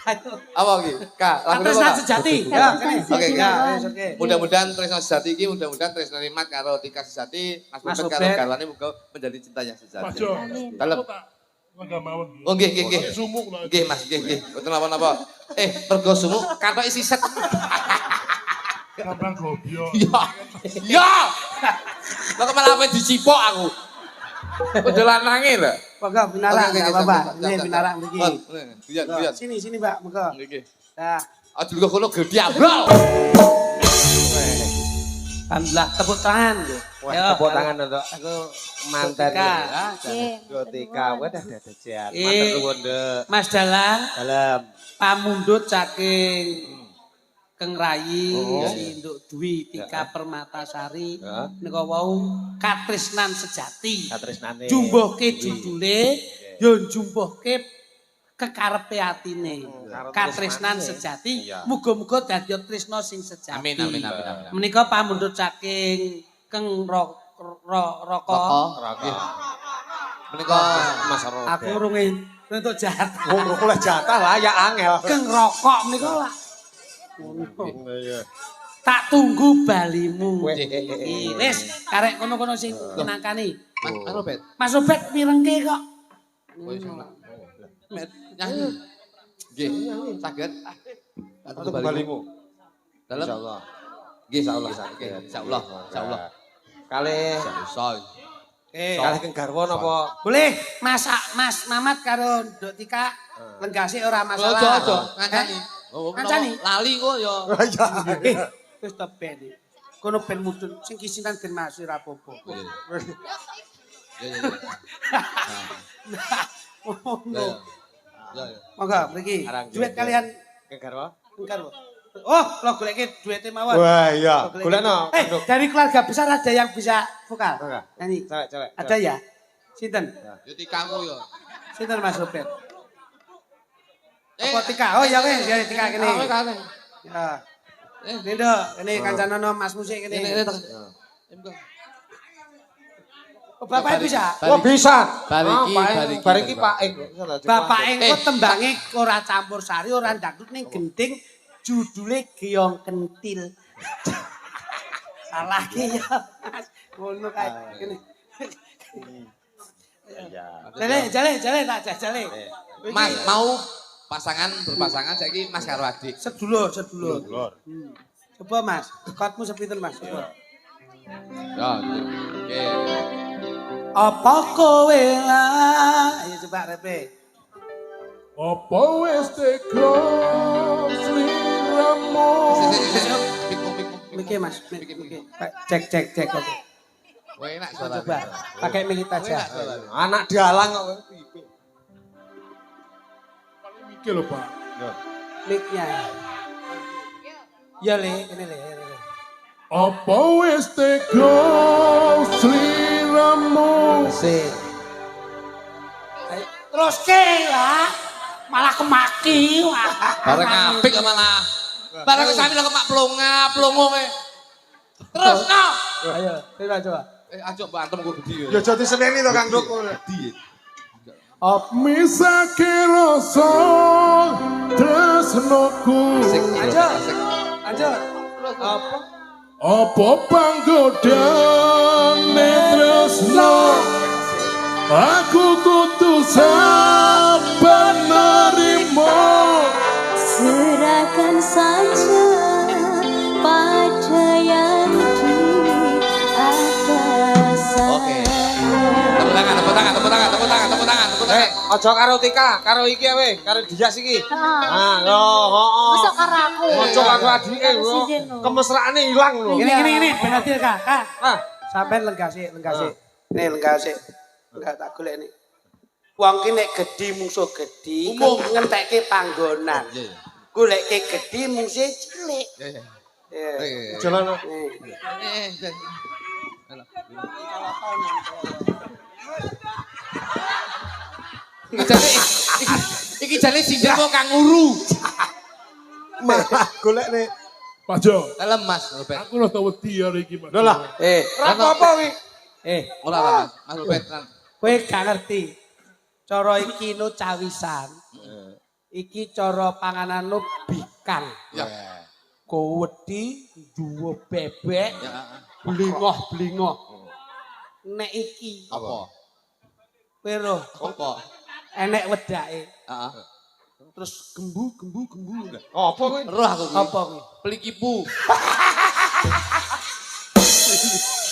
Ayo. Apa iki? Kak, lagu Tresna apa? sejati. Ya, kene. Oke, Ya, wis oke. Mudah-mudahan Tresna Sejati iki mudah-mudahan Tresna Mat karo Tika Sejati, Mas Mas Robert karo Robert. garwane muga menjadi cinta yang Pak sejati. Jo. Amin. Dalam. Enggak mawon. Oh nggih. Sumuk lah. Nggih Mas, nggih. Boten napa-napa. Pergo sumuk katoke siset. Gampang gobyo. Ya. Lah kok malah ape dicipok aku. Udah lanange lho. Monggo binarak, Oke, enggak apa-apa. siap. Ini binarak mriki. Guyon. Sini Mbak, monggo. Nggih. Nah, Aja kok kono gede abrol. alhamdulillah tepuk tangan. Wah, Ayo, tepuk tangan untuk Aku mantan Tika. ya. Nggih. Tika wes ada sehat. Eh. Mantan nuwun Nduk. Mas Dalang, Dalam. pamundhut saking Keng Rayi, si Nduk Dwi, Tika Permatasari, nika wau katresnan sejati. Katresnane. Jumbuhke judule, yo jumbuhke kekarepe atine. Katresnan sejati, muga-muga dadi tresna sing sejati. Amin amin amin amin. Menika pamundhut saking Keng Roko. Menika Mas Ro. Aku urung entuk jatah. Wong rokok lah jatah lah ya angel. Keng Rokok menika lah. Iya. Tak tunggu balimu. Weh. Wis, karek kono-kono sing nangkani. Mas Robert. Mas Obet mirengke kok. Nyanyi. Nggih, saged. Untuk kembalimu. Dalem. Insyaallah. Nggih, insyaallah. Nggih, insyaallah. Insyaallah. Kalih Soy. kalih Keng Garwo napa? Boleh masak Mas Mamat karo Nduk Tika lenggase ora masalah. Ojo, ngancani. Oh, Ngancani? lali kok ya. Wis ta ben. Kono ben mudhun sing kisinan ben masih ora apa-apa. Ya. Ngono. Ya. Monggo mriki. Duet kalian Keng Garwo. Engkar. Oh, lo goleke duete mawon. Wah, iya. Golekno. Dari keluarga besar ada yang bisa vokal? Enggak. Nyanyi. Cewek. Ada ya? Sinten? Yo tikamu yo. Sinten Mas Robert? Apa Tika? Oh ya weh, ya Tika kene. Kowe kane. Ya. Ini dok, ini kancanono Mas Musik kene. Ini. Oh, Bapak bisa? Oh, bisa. Bariki. Pak Ing. Bapak engko tembange ora campur sari, ora dangdut ning gending, judule Geong Kentil. Salah ki ya, Mas. Ngono kae. Kene. Jale tak jale. Mas mau berpasangan saiki Mas karo adik. Sedulur. Coba Mas, dekatmu sepinten Mas? Coba. Ya, nggih. Apa kowe lah? Ayo coba repe. Apa wis teko sliramu? Miki Mas, miki. Cek. Oke. Wah, enak suara. Coba pakai mic aja. Anak dalang kok. Iki lho, Pak. Mic-nya. Ya le, ini le. Apa wis teko sliramu? Sik. Terus ke lah. Malah kemaki. Bareng apik kok malah. Bareng sami lho kemak plongo kowe. Terus no. Ayo, coba. Aja bantem kok gede Ya jadi seneni to Kang Duk. Op. Misake rasa tresnoku. Lanjut. Apa? Apa panggodane tresno? Aku kudu sabar nerimo. Serahkan saja pada yang di atas sana. Oke. Tepuk tangan. Aja karo Tika, karo iki ae, karo Dias iki. Ah, yo, Besok karo aku. Aja karo adike Karo yo. si Jeno. Kemesraane ilang lho. Ini bener Kak. Ah, Sampeyan lenggase. Ini lenggase. Enggak tak golek ini. Wong ki nek gedhi musuh gedhi, ngentekke panggonan. Golekke gedhi musuh cilik. jalan. Iki jane sindir kok kanguru. Golek nih. Pak Jo, Dalam Mas Robert. aku rada wedi hari iki, Pak. Lho lah. Ora apa-apa wi. Ora Mas Robert. Kowe gak ngerti. Cara iki no cawisan. Iki cara pangananmu bikang. Ya. Kowe wedi duwe bebek, Ya. blingoh-blingoh. Nek iki Apa? kowe roh Apa? enek wedake. Heeh. Terus gembu. Apa kowe? Roh aku kuwi. Apa kuwi? Pelikipu.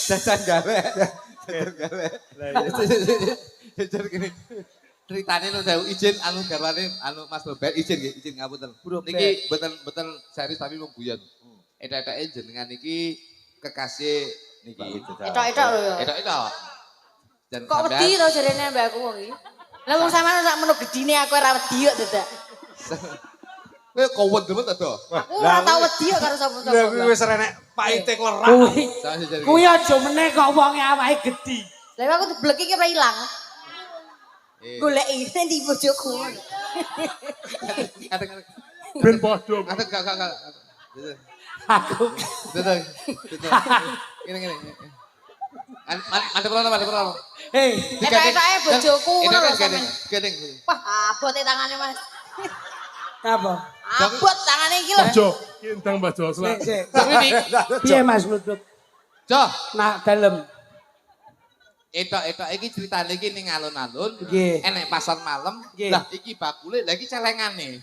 Jajan gawe. Jajan gini. Ceritane nu sewu izin anu garwane anu Mas Robert izin nggih, izin ngapunten. Niki mboten serius tapi mung guyon. Edak-edake jenengan iki kekasih niki. Etok-etok lho ya. Edak-edok. Dan Kok wedi to jarene mbak aku wong iki? Lah wong sampean sak menu gedine aku ora wedi kok dadak. Kowe kowet demen ta, Do? Aku ora tau wedi kok karo sapa-sapa. Lah kuwi wis renek paite klerak. Kuwi Jangan jadi. kuwi aja meneh kok wonge awake gedhi. Lah aku diblek iki ora ilang. Goleki ndi bojoku. Ben padha. Ngadeg gak. Aku Tuh. Gini. Ada perlu. hei Etak-etake bojoku ngono lho Gandeng. sampean. Gandeng. Wah, abote tangane Mas. apa? Abot tangane iki lho. Pajo, kindang pajo selak. Sik. Piye Mas Nuduk? Jo, Nak dalem. Etok iki ceritane iki ning alun-alun. Nggih. Enek pasar malam. Nggih. Lah iki bakule, lah iki celengane.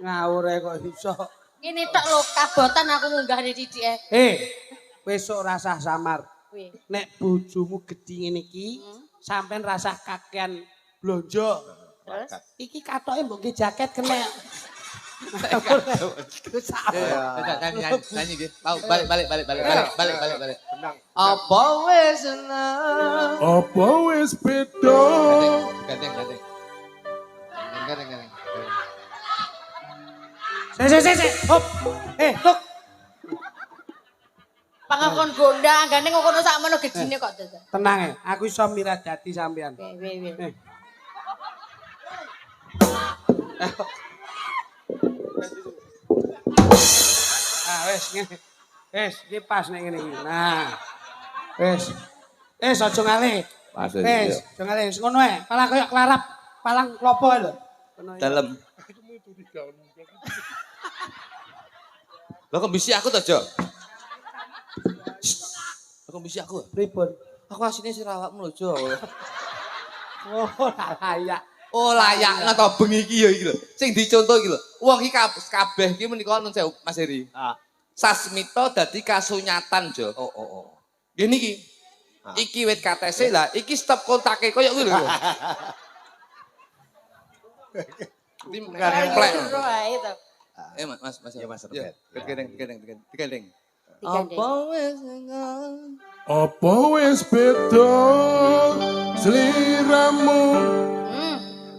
Ngawur ae kok iso. Ngene tok lho kabotan aku munggah di didike. Wis sok rasah samar. Kuwi. Nek bojomu gedhi ngene iki, sampean rasah kakean blonjo. Terus Iki katoke mbok ge jaket kena. nyanyi gitu. Balik. Apa wis seneng? Apa wis beda? Gandeng. Sik. Hop. Tuk. pangakon gondang gandeng kok kono sakmono gedine kok dadak. Tenang aku iso miradati sampean. Weh. Wes ngene. Wes iki pas nek ngene iki. Nah. Wes. Aja ngalih. Wes, aja ngalih. Wis ngono ae. Palang koyo klarap, palang klopo lho. Ngono ya. Dalem. Lah kok bisi aku to, Jo? Lah kok bisi aku? Pripun? Aku asine sira awakmu lho, Jo. Oh, layak. Oh, layaknya to bengi iki ya iki lho. Sing dicontoh iki lho. Wong iki kabeh iki menika nun sewu Mas Heri. Sasmita dadi kasunyatan, Jo. Oh. Ngene iki. Iki wit KTC lah, iki stop kontake koyo kuwi lho. Tim plek. Jero ae to. Mas. Ya Mas Ya, Gandeng. Digandeng. Apa wis beda? Sliramu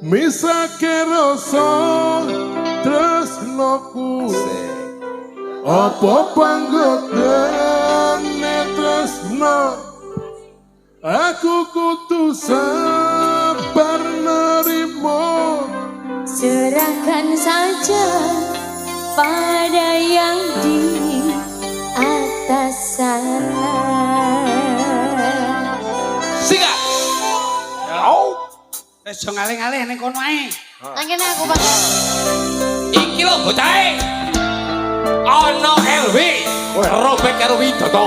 misake rasa tresnoku. Apa panggodane tresno? Aku kudu sabar nerimo. Serahkan saja pada yang di atas sana. Singa. Wis aja ngalih-ngalih ning kono ae. Nangkene aku Pak. Iki lho bocahe. Ana LW. Robek karo Widodo.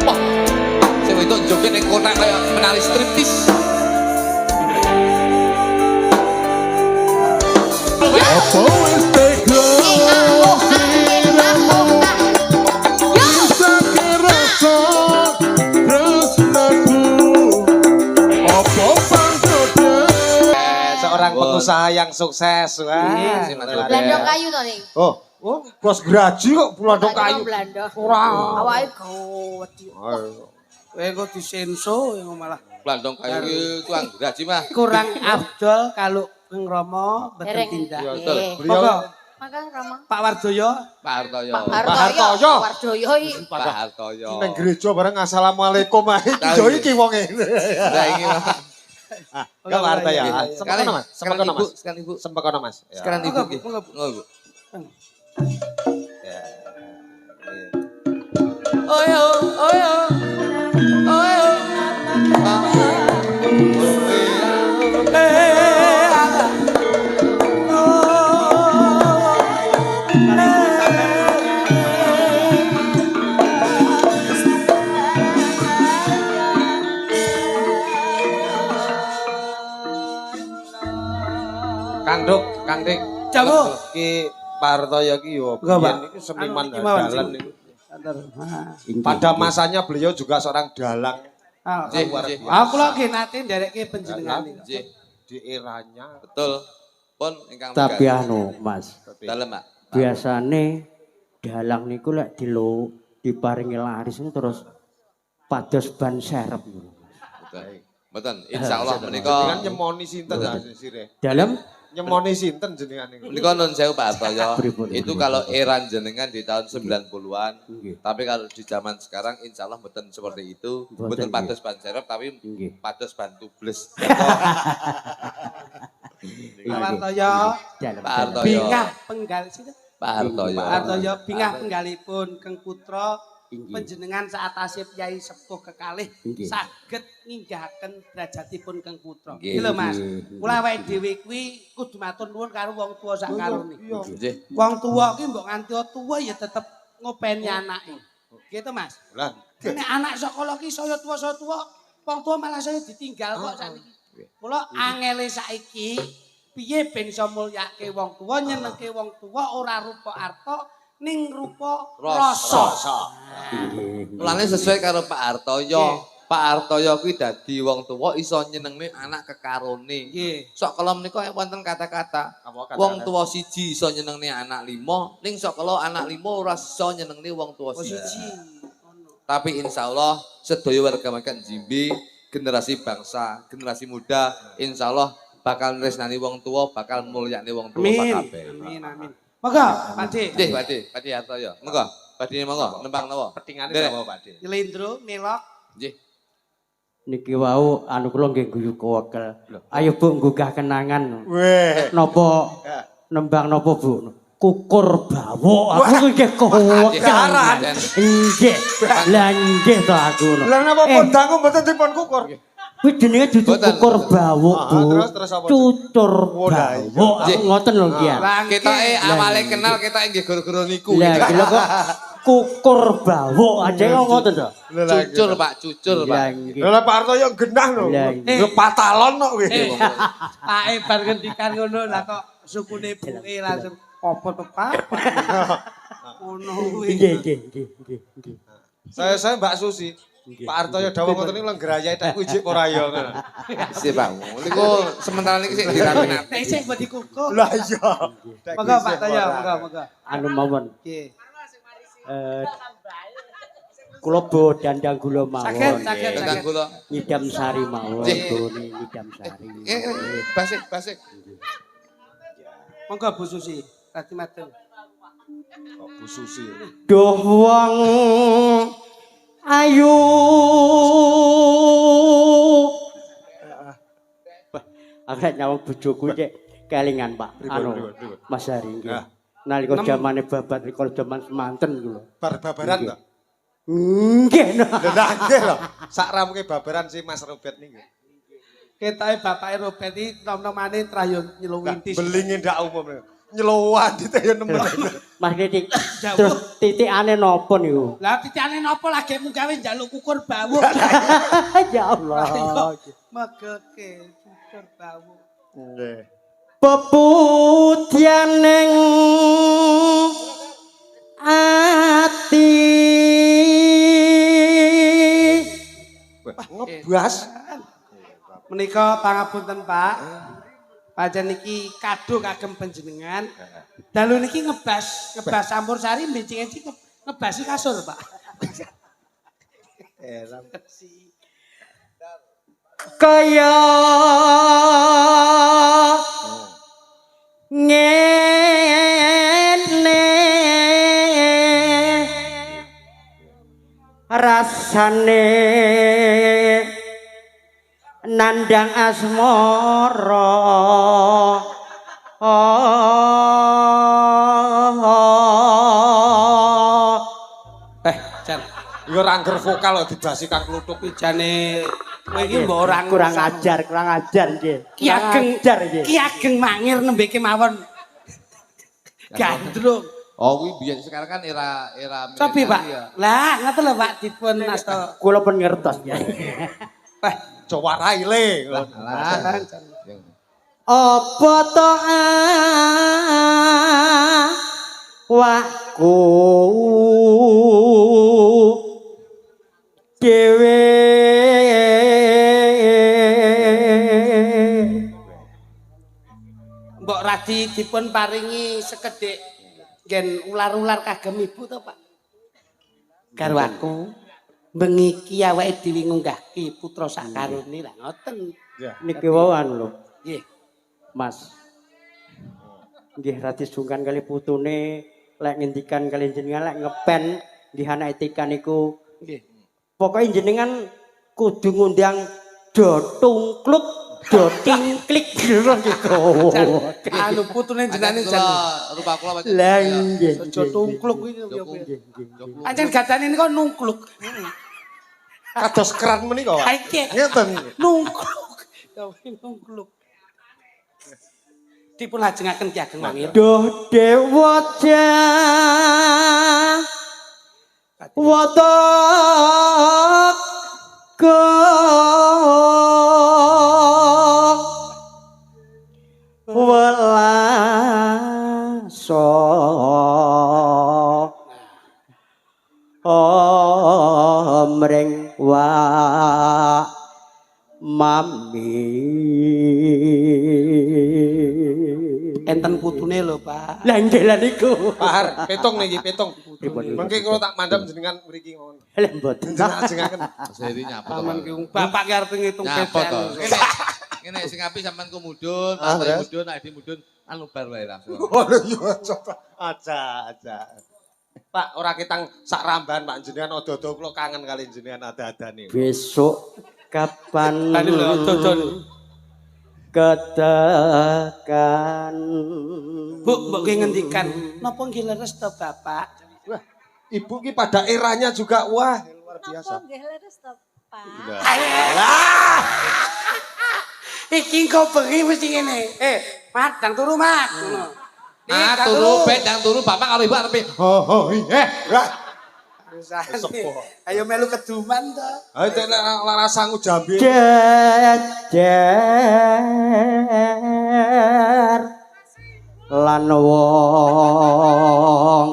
Wah. Sing wedok joget ning kotak kaya menari striptis. Apa wis tega? Sliramu misake rasa tresnoku. Apa panggodane? Seorang pengusaha yang sukses. Wah. Blandong kayu to ning. Oh, bos geraji kok bulandong kayu. Belanda. Ora. Awake gawedi. Kowe kok disenso yang malah Blandong kayu iki tuang gaji mah. kurang afdol kalau Kang Rama Dereng. bertindak. Ya, betul. Monggo Maka Rama. Pak Wardoyo. Pak Hartoyo. Pak Hartoyo. Hartoyo. Wardoyo iki. Pak Hartoyo. Nang gereja bareng assalamualaikum ae. Tahu Jo iki. iki wonge. Lah iki mah. Enggak warta ya. Iya. Sempakono Mas. Sekarang Sempakono ibu, Mas. sekarang ibu. Sempakono Mas. Ya. Sekarang ibu. Monggo, Ki. monggo. Monggo, Bu. Ya. Oyo. Kang Dik. Jago. Ki Pak Hartoyo ki yo Enggak, Pak. biyen iki seniman Anu, iki mawon, dalang sing- niku. Santer. Pada masanya beliau juga seorang dalang Ah, Nggih, luar nggih. biasa. aku lagi nate ndereke panjenengan iki. Nggih, Di eranya. betul. Pun ingkang Tapi megah. anu Mas, Dalem, Pak. biasane dalang niku lek diparingi laris niku terus pados ban serep niku. Mboten, insyaallah menika Jenengan nyemoni sinten ya sire? Dalam Nyemoni sinten jenengan niku? menika nun sewu Pak Hartoyo. Pripun, Itu pripun. kalau era jenengan di tahun 90-an. Nggih. Tapi kalau di zaman sekarang insyaallah mboten seperti itu. Mboten, Mboten pados ban serep tapi Nggih. pados ban tubles. Pak Hartoyo, dalam. Pak Hartoyo. bingah penggal sih. Pak Hartoyo. Pak Hartoyo bingah penggalipun Keng Putra Inggih. panjenengan saatase Kyai sepuh kekalih Inggih. saged nginggahaken derajatipun Keng Putra. Nggih. Iki lho Mas. Nggih. Mula awake dhewe kuwi kudu matur nuwun karo wong tuwa sak karone. Nggih. Wong tuwa ki mbok nganti tuwa ya tetep ngopeni anake. Gitu Mas. Lah, Nek anak sekolah ki saya tuwa wong tuwa malah saya ditinggal kok sakniki. Mula angele saiki piye ben iso mulyake wong tuwa nyenengke wong tuwa ora rupa arta ning rupa rasa. Mulane sesuai karo Pak Hartoyo. Pak Hartoyo kuwi dadi wong tuwa iso nyenengne anak kekarone. Nggih. Sok kala menika wonten kata-kata Apa kata-kata? wong tuwa siji iso nyenengne anak limo, ning sok kala anak limo ora iso nyenengne wong tuwa siji. Posisi ngono. Tapi insyaallah sedaya warga masyarakat Jimbi, generasi bangsa, generasi muda, insyaallah bakal nresnani wong tua, bakal mulyakne wong tua Amin. kabeh. Amin amin. Monggo, Pakde. Nggih, Pakde Hartoyo. Monggo, Pakde monggo nembang napa? petingane Derek. napa Pak De? Nyelindro, melok. Nggih. Niki wau anu kula nggih guyu kowekel. Ayo Bu nggugah kenangan. Weh. Napa nembang napa Bu? Kukur bawo. Aku nggih kowekel. Jaran. Nggih. Lah nggih to aku. Lah napa pun dangu mboten dipun kukur? Kuwi jenenge dudu Mboten. kukur bawo, Bu. terus apa? Cucur Oh, lah iya. bawo. Aku ngoten lho nggih. Ketoke awale kenal ketoke nggih gara-gara niku. Lah kira kok kukur bawo aja kok ngoten to. Cucur Pak, cucur Lah Pak. nggih. Lah Pak Hartoyo genah lho. Lah, Lho patalon kok kuwi. Pak bar ngendikan ngono lah kok sukune buke langsung apa to Pak? Ngono kuwi. Nggih nggih nggih nggih. Saya Mbak Susi. Pak Hartoyo dawuh ngoten niku lho ngrayai tak ijik ora ya. Sih Pak. Niku sementara niki sik dirapikan. Nek sik mbok dikukur. Lah iya. Monggo Pak Toyo, monggo. Anu mawon. Nggih. Kula bo dandang gula mawon. Saged. Tentang kula. Ngidam sari mawon, Nggih. turune ngidam sari. Basik. Monggo Bu Susi, rati matur. Kok Bu Susi. Duh wong ayu. Aku nyawang bojoku cek kelingan Pak. Anu Mas Hari nggih. Nalika zamane babat rikala jaman semanten iku lho. Bar-babaran to? Nggih. Lah nggih lho. Sak ramuke babaran si Mas Robert niki. Ketoke bapake Robert iki nom-nomane trayo nyelowintis. Belinge ndak umum. Nyelowan dite yo nemen. Mas Titik. Terus titikane napa niku? Lah titane napa lagi mu gawe njaluk kukur bawu. Ya Allah. Megeke cucur bawu. Nggih. Peputyaning ati Ngebas. Menika pangapunten Pak. Pancen niki kado kagem panjenengan. Dalu niki ngebas campur sari mbencing-encing ngebasi kasur, Pak. kaya ngene rasane nandang asmara Jan, Yo rangger vokal kok dibasi Kang Kluthuk. jane kowe iki mbok ora kurang ajar nggih. Ki ageng ajar nggih. Ki ageng mangir nembe kemawon. Gandrung. Oh, kuwi biyen sekarang kan era Cobi, Pak. ya. Lah, ngoten lho Pak dipun asta. Kula pun ngertos ya. Wah, Jawa Raile. Alah. Apa to waku dhewe Mbok Radi dipun paringi sekedhik nggen ular-ular kagem ibu to, Pak. Garwaku. bengi iki awake dhewe ngunggahke putra sakarone lah ngoten. Niki wawan lho. Nggih. Mas. Nggih radi sungkan kali putune lek ngendikan kali jenengan lek ngepen nggih anak etikan niku Nggih. pokoke jenengan kudu ngundang do tungkluk do tingklik niku. Anu putune jenenge jan. Rupa kula pancen. Lah nggih. Aja tungkluk kuwi ya. Nggih. Pancen gadane niku nungkluk. Kados keran menika, Pak. Iki Ngeten. nungkluk. Ya nungkluk. Dipun lajengaken Ki Ageng Mangir. Duh dewaja wataka welaso mring wa mami Enten putune lho, Pak. lah nggih lah niku Pak Har, petung niki, petung. Pripun? Mengki kula tak mandhap jenengan mriki mawon. lah mboten Lajengaken. Seri nyapa to. Paman ki bapak ki arep ngitung Nyapa to. pedan. Ngene sing apik sampean ku mudhun, pantai mudhun, nek mudhun anu bar wae langsung. Waduh yo coba. Aja. Pak ora ketang sak ramban Pak jenengan odo-odo kula kangen kali jenengan ada-adane. besok kapan Tadi lho dodol. katakan Mbok ki ngendikan, napa nggih leres to, Bapak? Wah, ibu ki pada eranya juga wah luar biasa. Nggih leres to, Pak. Iki kok bengi mesti ngene. Mat, dang turu, Mat. Ngono. Nah, turu bedang turu bapak karo ibu arepe. Oh, Ayo melu keduman to. ayo tek lara sangu jambe. jejer lan wong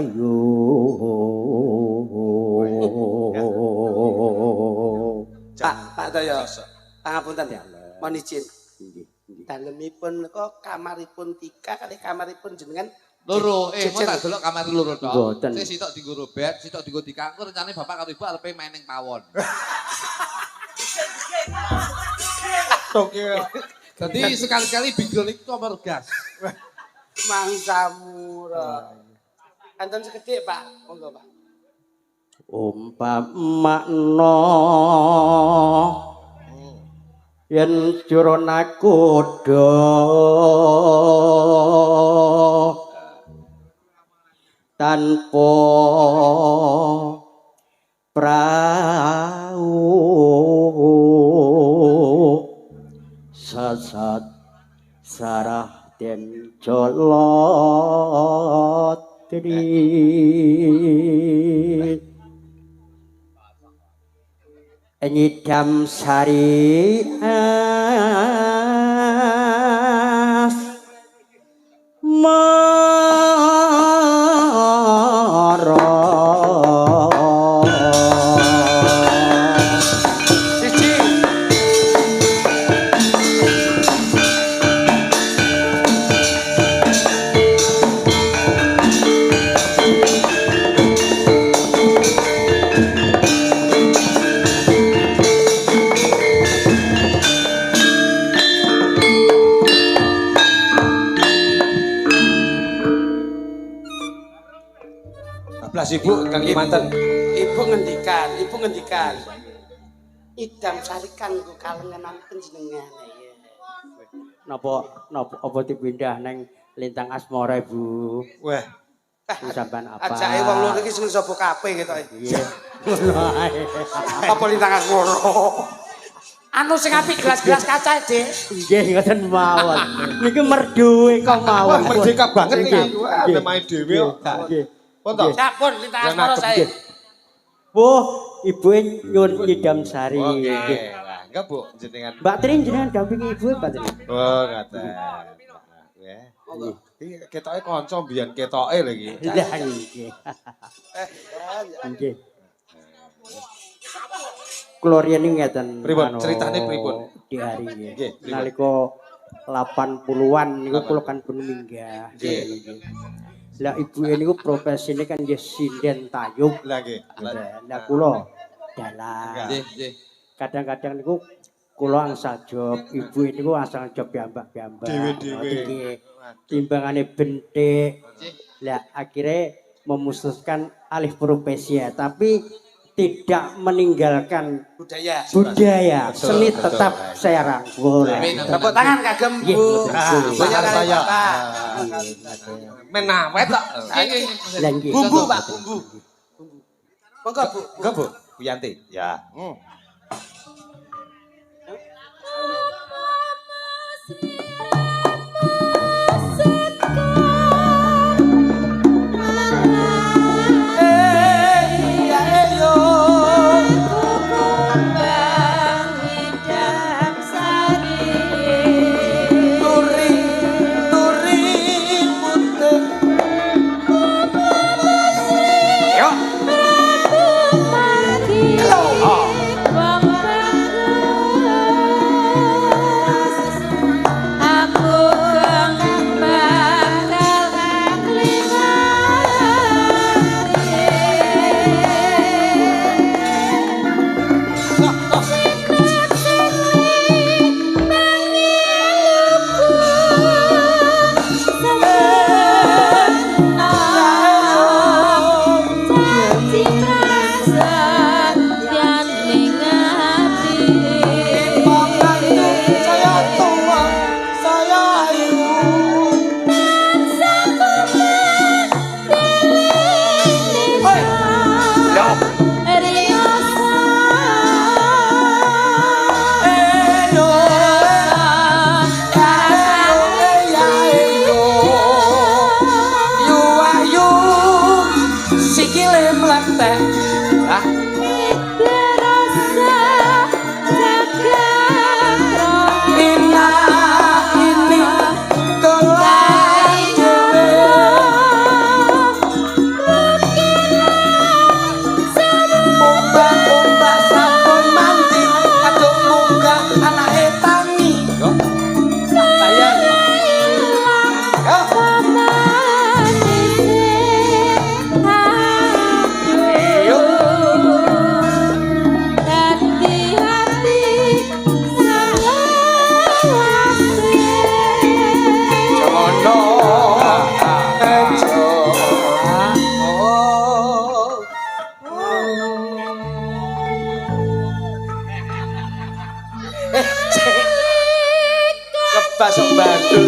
ayu Pak Daya. Pangapunten ya. Mohon izin. Dalemipun kok kamaripun Tika kali kamaripun jenengan Loro, mau tak delok kamar loro tok. Mboten. Sing sitok dienggo robet, sitok dienggo dikangkur, rencane bapak karo ibu arepe main ning pawon. Dadi sekali-kali bigol iku nomor gas. mangsamura. Kanton sekedhik, Pak. Monggo, Pak. umpamana yen curana kuda tanpa prau sasat sarah den jolotri nyidam sari as Ablas Ibu kang manten. Ibu ngendikan. Idam sarikan ku kalengan panjenengan. napa apa dipindah neng Lintang Asmara Ibu. Wah, Sampean apa? Ajake wong loro iki sing sapa kabeh ketoke. Iya. Ngono ae. Apa Lintang Asmara? Anu sing apik gelas-gelas kaca, Dik. Nggih ngoten mawon. Niki merduwe kok wah mawon. merdeka banget Nggih. iki. Wah, ada main dhewe kok. Nggih. Foto. Sampun Lintang Asmara sae. Wah, ibu nyuwun idam sari. Oke. Nggih. Wah, enggak Bu jenengan. Mbak Trin jenengan dampingi ibu Mbak Trin. Oh, ngaten. Ya. Iki ketoke kanca mbiyen ketoke lho iki. Lah nggih. Nggih. Kula riyen ngeten. Pripun? Ceritane pripun? Di hari nggih. Nggih, pripun? Nalika 80-an niku kula kan pun minggah. Nggih. Lah ibu niku profesine kan nggih sinden tayub. Lah nggih. Lah kula dalang. Nggih, nggih. Kadang-kadang niku kula angsal job, ibu niku asal job piyambak-piyambak. Dewe-dewe. Timbangane bentik. Lah akhirnya memutuskan alih profesi ya, tapi tidak meninggalkan Budaya. seni tetap saya rangkul. Tepuk tangan kagem Nggih, Bu. betul. Banyak kali Saya. Bapak. Men awet tok. Lah nggih. Bumbu Pak, bumbu. Monggo Bu. Enggak, Bu. Bu Yanti. Ya. Kebasok Bandul.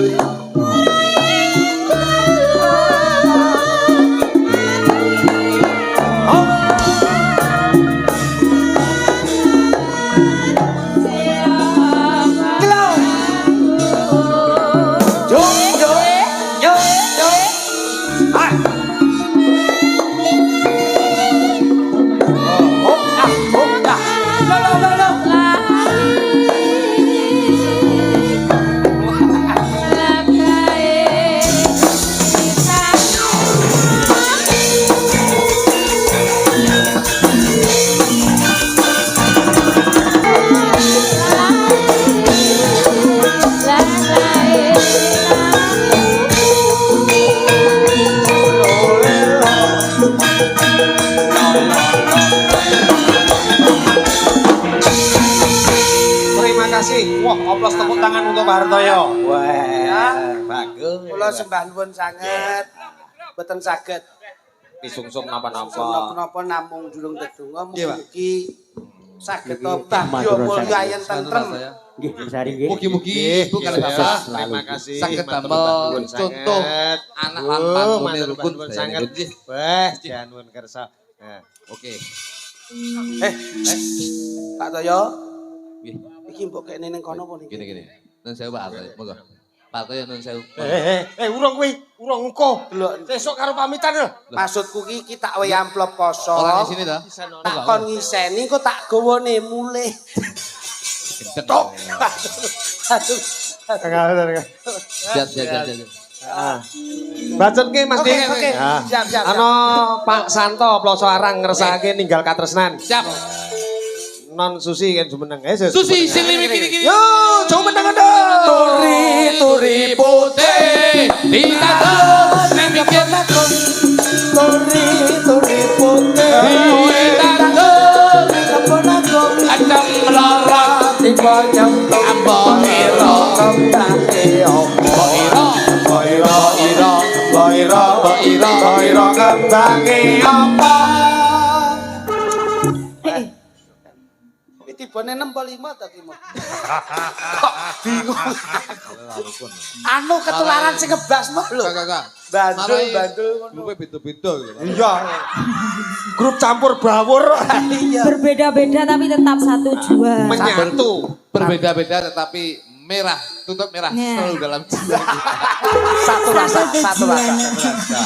Terima kasih. Wah, oplos tepuk tangan untuk Pak Hartoyo. Wah, bagus. Kula sembah nuwun sanget. Mboten saged Disungsung napa-napa. napa-napa namung durung dedonga Nggih, Pak. mugi saged bahya mulya ayen tentrem. Nggih, sari nggih. Mugi-mugi Ibu kalih Sukses Bapak selalu. Terima kasih. saged Matur damel nuwun contoh sanget. anak lan pantune rukun Matur nuwun sedaya sanget. nggih. Wah, jangan nuwun kersa. Nah, Oke. Pak Toyo, Nggih. iki mbok kene ning kono apa niki? Gini. Nun sewu Pak Artoyo, monggo. Pak Artoyo nun sewu. urung kuwi, urung engko. Delok, Sesuk karo pamitan lho. maksudku ki tak wehi amplop poso. Orang di sini ta? Tak kon ngiseni kok tak gawane mulih. Tok. Aduh. Siap. Bacot ki Mas Dik. Oke. Siap. Ano Pak Santo Ploso Arang ngersakake ninggal katresnan. Siap. Non Susi kan jumeneng. Susi sing kiri. Yo, jumeneng ndo. Turi putih, ditato, ning pikir turi putih keponakan Adem lara tiba nyambung Mbok ira kembali opo Mbok ira ngembangi apa? Iki tibane 6 apa 5 ta ki Mo? Kok bingung. Anu ketularan sing ngebas mo lho. Kakak. Bandul ngono. Grupe beda-beda gitu. Iya. Grup campur bawur. Berbeda-beda tapi tetap satu jual. Menyatu. Berbeda-beda tetapi merah, tutup merah Ya. selalu dalam jiwa.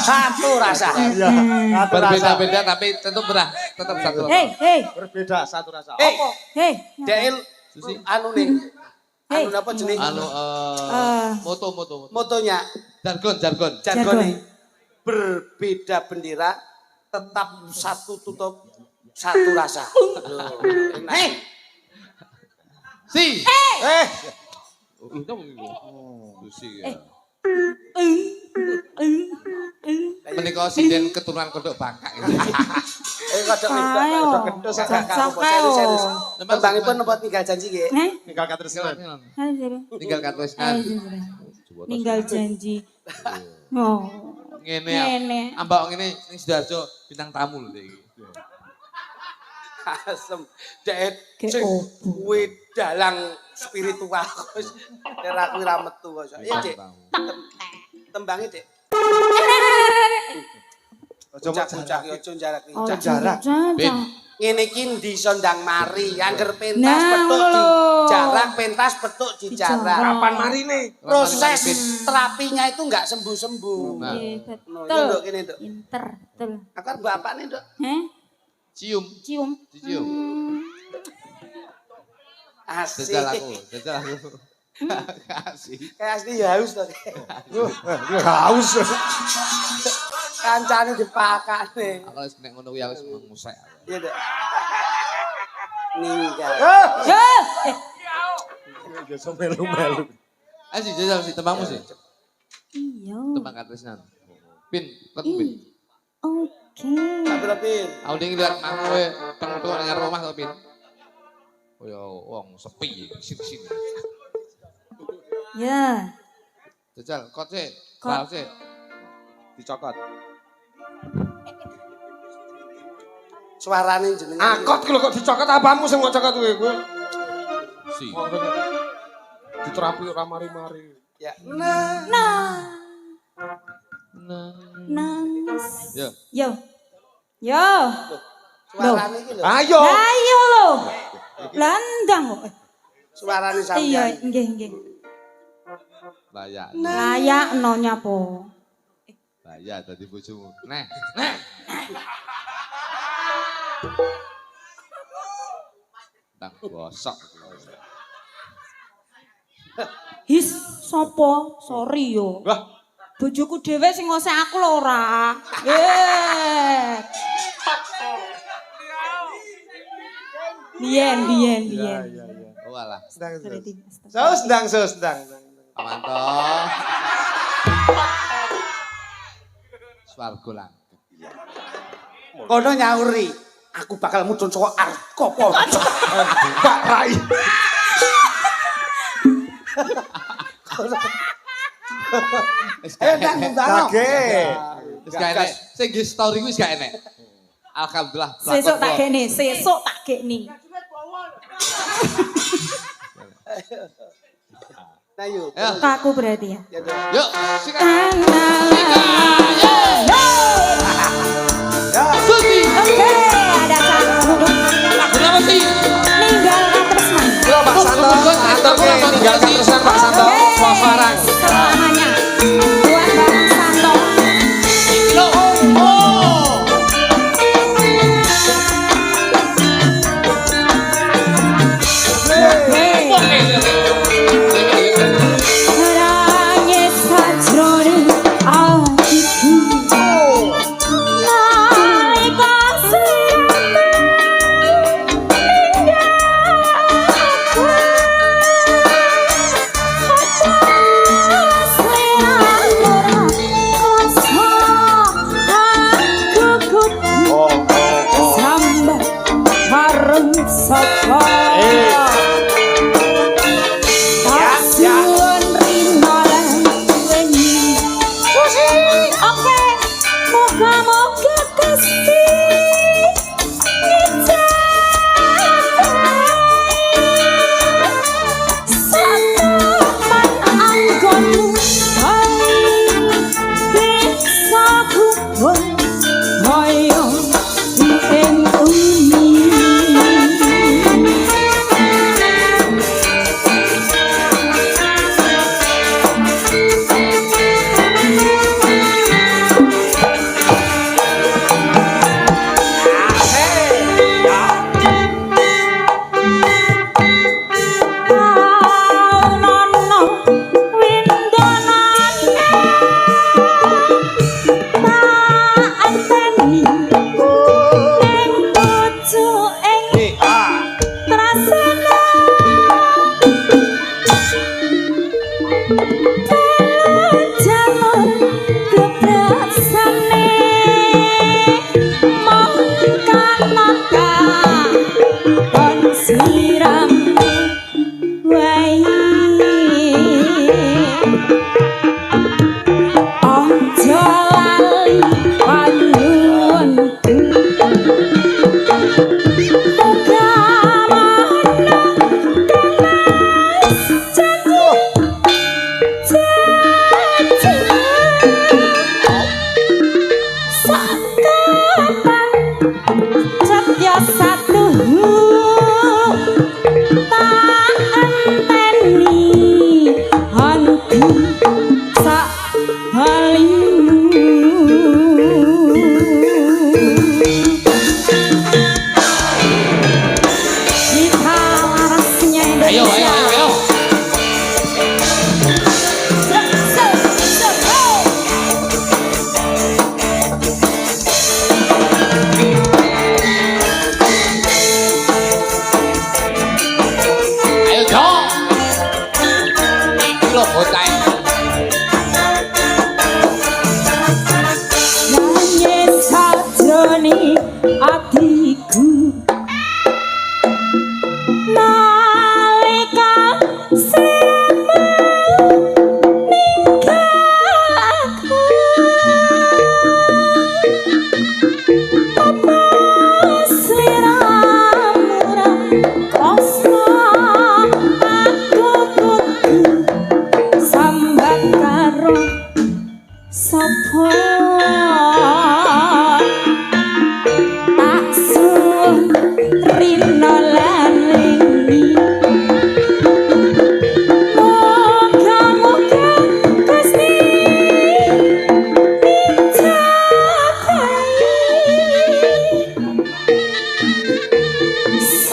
Satu rasa. Iya. Berbeda-beda tapi tetap merah, tetap satu. Hei, Berbeda satu rasa. hei. Del anu nih. Anu apa jeneng? Anu moto. Motonya Jargon. jargone berbeda bendera tetap satu tutup satu rasa. Hei, Si. Menika sinden keturunan kodok bangkak. kodok gendho Cocok ayo. Tembangipun napa tinggal janji nggih? Tinggal katresnan. Tinggal katresnan. Ninggal janji. Oh. Ngene. Ngene. Ambak ngene ning Sidoarjo bintang tamu lho iki. Asem. Dek Ke sing opo? kuwi dalang spiritual. Ora kuwi ra metu kok. Iya, Dik. Tembange, Dik. Aja Bocah-bocah ki aja jarak iki. Oh, Jarak. Bin. Ngene iki ndisa ndang mari, angger pentas Nah, petuk di lho. jarak, pentas petuk di jarak. Kapan marine? Proses terapinya itu enggak sembuh-sembuh. Nah. Iya, No, betul. Nduk kene, Nduk. Pinter, betul. Aku kan bapakne, Nduk. Heh? Cium. Cium. Asik. Jajal aku. Kasih. Kayak asli ya haus to. Haus. Kancane dipakane. Aku wis nek ngono kuwi aku wis ngusek. Iya, Nduk. Ninggal. Biasa melu-melu. Ayo sih jajal sih tembangmu sih. Iya. Tembang katresnan. Pin, Pin. Oke. Tapi Pin. Aku ding lihat nang kowe teng ning rumah to, Pin. Kaya wong sepi sini. Ya. Jajal, kot sih. Kot. Raos sih. Dicokot. Suarane jenenge. Akot ki lho kok dicokot apamu sing mau cokot kuwi. Si. Diterapi ora mari-mari. Ya. Nah. Nah. Nangis. Ya. Yo. Yo. Suarane iki lho. Ayo. Ayo lo. Landang kok. Suarane Iya, sampeyan. nggih. Layak. Layak no nyapo. Layak dadi bojomu. Neh. Tang gosok. His sopo? Sorry yo. Wah, Bojoku dhewe sing ngosek aku lho ora. Eh. Biyen. Oh alah. Berarti. sedang. Pamanto. Swarga lang. Kono nyauri. Aku bakal mudhun saka Arkopo. Pak Rai. Wis gak enek. Sing nggih story kuwi wis gak enek. Alhamdulillah. Sesuk tak gekne. Nah yuk. Ya. Kaku berarti ya. Ya, Dok. Yuk, sikat. Susi. Oke, ada canggung. Kenapa sih? Ninggalkan tresnan. Yo Pak Santo, atur ke tinggalkan terusan Pak Santo. Suasana. Selamanya. Buat Bang Santo. Nangis sajroning atiku. Nalika sira sapa Kasuan rino lan wengi oke moga-moga Gusti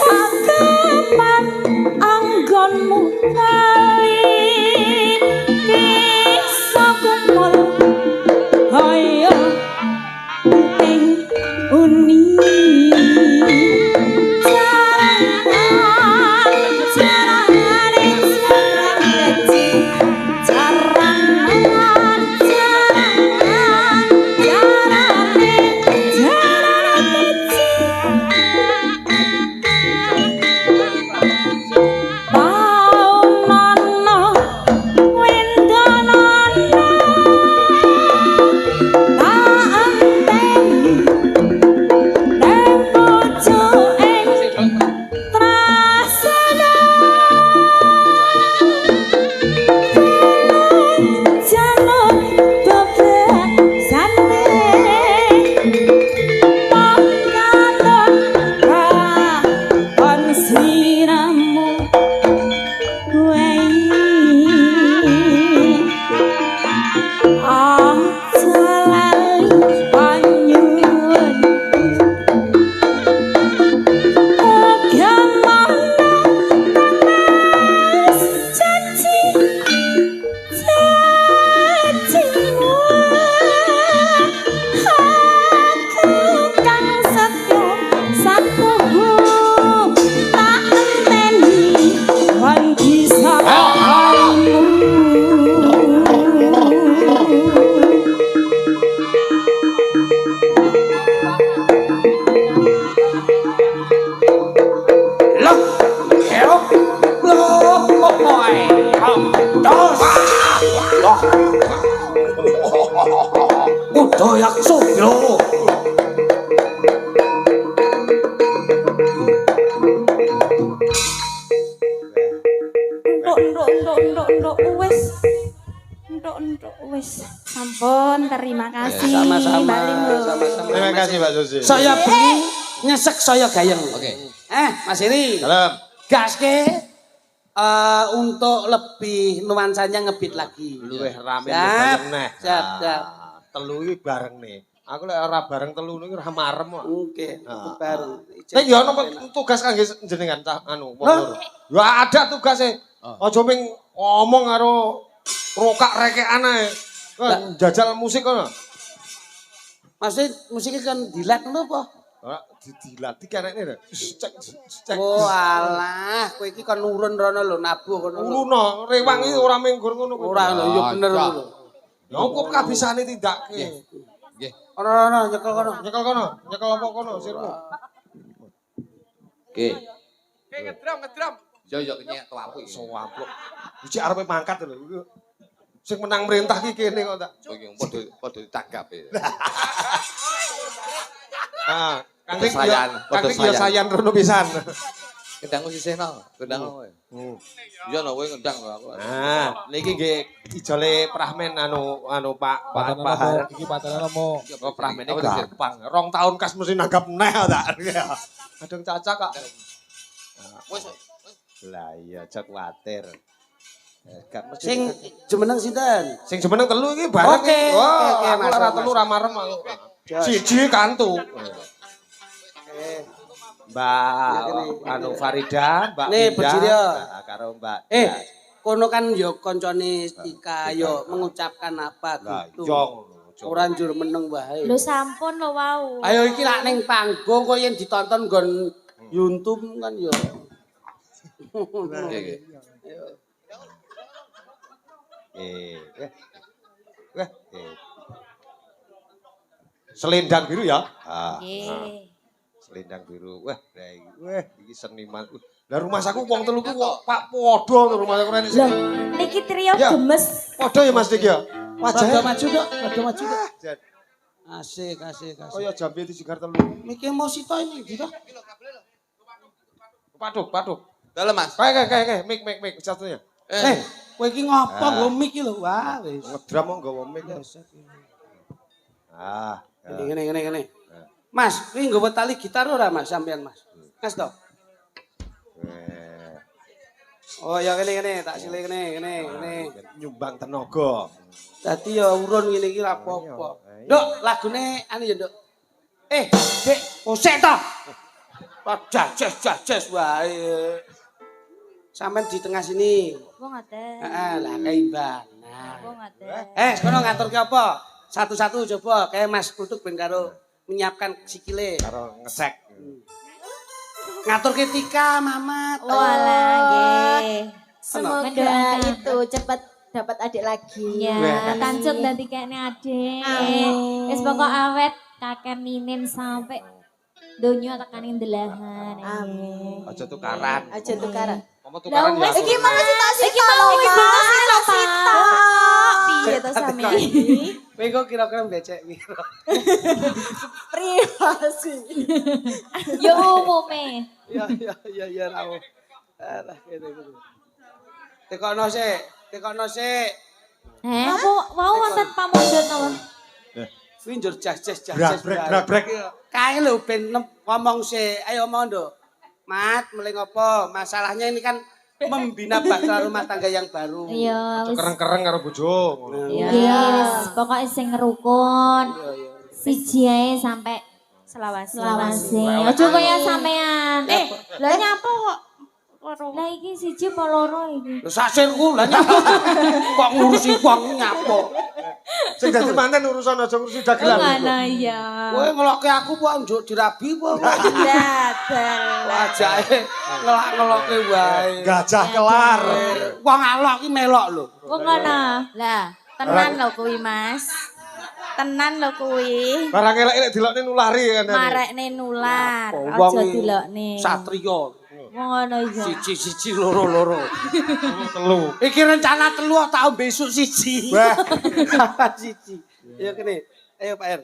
satapan anggonmu bisa kubur kaya ing umi Ampun, terima kasih. Sama-sama. Mbak Limo. Sama-sama. Terima kasih Pak Susi. Saya bengi nyesek saya gayeng. Oke. Mas Heri. Dalam. Gaske untuk lebih nuansanya ngebit lagi. Luwih rame Siap. bareng neh. Siap, siap. Telu iki bareng nih. Aku lek ora bareng telu niku ora marem kok. Oke, itu baru. Nek ya ono tugas kangge jenengan anu wong loro. Ya ada tugase. Aja ming ngomong karo rokak rekekan ae. Jajal musik kono. Maksud musiknya kan dilat ngono apa? Ora dilatih karene lho. Cek. Oh alah, kowe iki kon nurun rono lho nabuh kono. Uruno, rewang iki ora minggur ngono kuwi. Ora lho, ya bener lho. Ya kok kabisane tindakke. Nggih. Ono nyekel kono. Nyekel kono, nyekel apa kono sirmu. Oke. Ngedram. Yo yo nyek kelapu iki. Sowapluk. Iki arepe mangkat lho. Sing menang merintah iki kene kok tak. Oke, padha ditangkap ya. Ah, Padha sayan, padha Kangkeng ya sayan. sayan rono pisan. Kendangmu sisihno, kendang kowe. Iya no kowe kendang kok aku. Nah, niki nggih ijole prahmen anu Pak Har. Iki patenan mau. Oh, prahmene gampang. 2 tahun kas mesti nanggap neh tak. Kadang cacak kok. Wis Lah iya aja kuwatir. Gak mesti Sing jemeneng sinten? sing jemeneng telu iki bareng. Oke, Wah, oke, aku masuk, ora telu masuk. ora marem aku. Siji kantu. Mbak anu Farida, Mbak Nih, Indah, berdiri, ya. nah, karo Mbak. Kono kan yo koncone Tika yo mengucapkan apa Lah gitu. iya ngono. Ora njur meneng wae. Lho sampun lho wau. Ayo iki lak ning panggung kok yen ditonton nggon YouTube kan yo. oke. Eh. Selendang biru ya. Nggih. Selendang biru. Wah, iki seniman. Lah rumah saku wong telu ku kok Pak padha rumah saku rene. Loh, niki trio Ya. gemes. Padha ya Mas Dik ya. Padha Wajah maju dok, padha maju dok. Jan, Asik, asik, asik. kaya jambe disigar telu. Mikir mau sito ini gitu. Paduk. Dalam Mas. Kayak, mik satunya. Kowe iki ngopo nggo mic iki lho. Wah, wis. Ngedram mau nggawa mik. Ah, Ngene. Mas, kuwi nggawa tali gitar ora Mas sampean Mas? Mas to. Oh ya kene tak silih kene. nyumbang tenaga. Dadi ya urun ngene iki ra apa-apa. Nduk, lagune anu ya, Nduk. Dik, osek to. Jajes wae. Sampeyan di tengah sini. Wong ngoten. Heeh, lah keimbang. Nah. Wong ngoten. Sekono ngaturke apa? Satu-satu coba kayak Mas Kutuk ben karo menyiapkan sikile. Karo ngecek. Ngaturke Tika, Mamat. Walah nggih. Semoga Mendoakan. itu cepat dapat adik lagi. Ya, tancuk dadi kene adik. Wis pokok awet kakek minin sampai donya tekaning delahan. Amin. Aja tukaran. Aja tukaran. Ngomong tukaran ya. Iki mau sita Iki mau wis sita. Piye to sami? Kowe kok kira-kira becek piro? Privasi. Yo umume. Ya rawo. Alah kene. Tekono sik. Apa mau wonten pamondot napa? Kuwi njur jas. Brek. Kae lho ben ngomong sik. Ayo omong, Nduk. Mat, mulai ngopo? Masalahnya ini kan membina bahtera rumah tangga yang baru. Iya, wis. Kereng-kereng karo bojo. Iya, wis pokoke sing rukun. Siji ae sampai selawase. Aja kaya sampean. Lah nyapa kok? Lah iki siji apa loro iki? Lho sasirku lah nyapo. Kok ngurusi wong nyapo. Sing dadi manten urusan aja ngurusi dagelan. Ngono iya. Kowe ngelokke aku kok njuk dirabi kok. Dadal. Wajahe ngelak-ngelokke wae. Gajah kelar. Wong alok iki melok lho. Kok ngono? Lah, tenan lho kuwi, Mas. Tenan lho kuwi. Barang elek-elek dilokne nulari kan. Marekne nular, Wong aja iki dilokne. Satriya. Ngono iya. Siji loro. Telu. Iki rencana telu tak besok siji. Wah. Siji. Ayo kene. Ayo Pak R.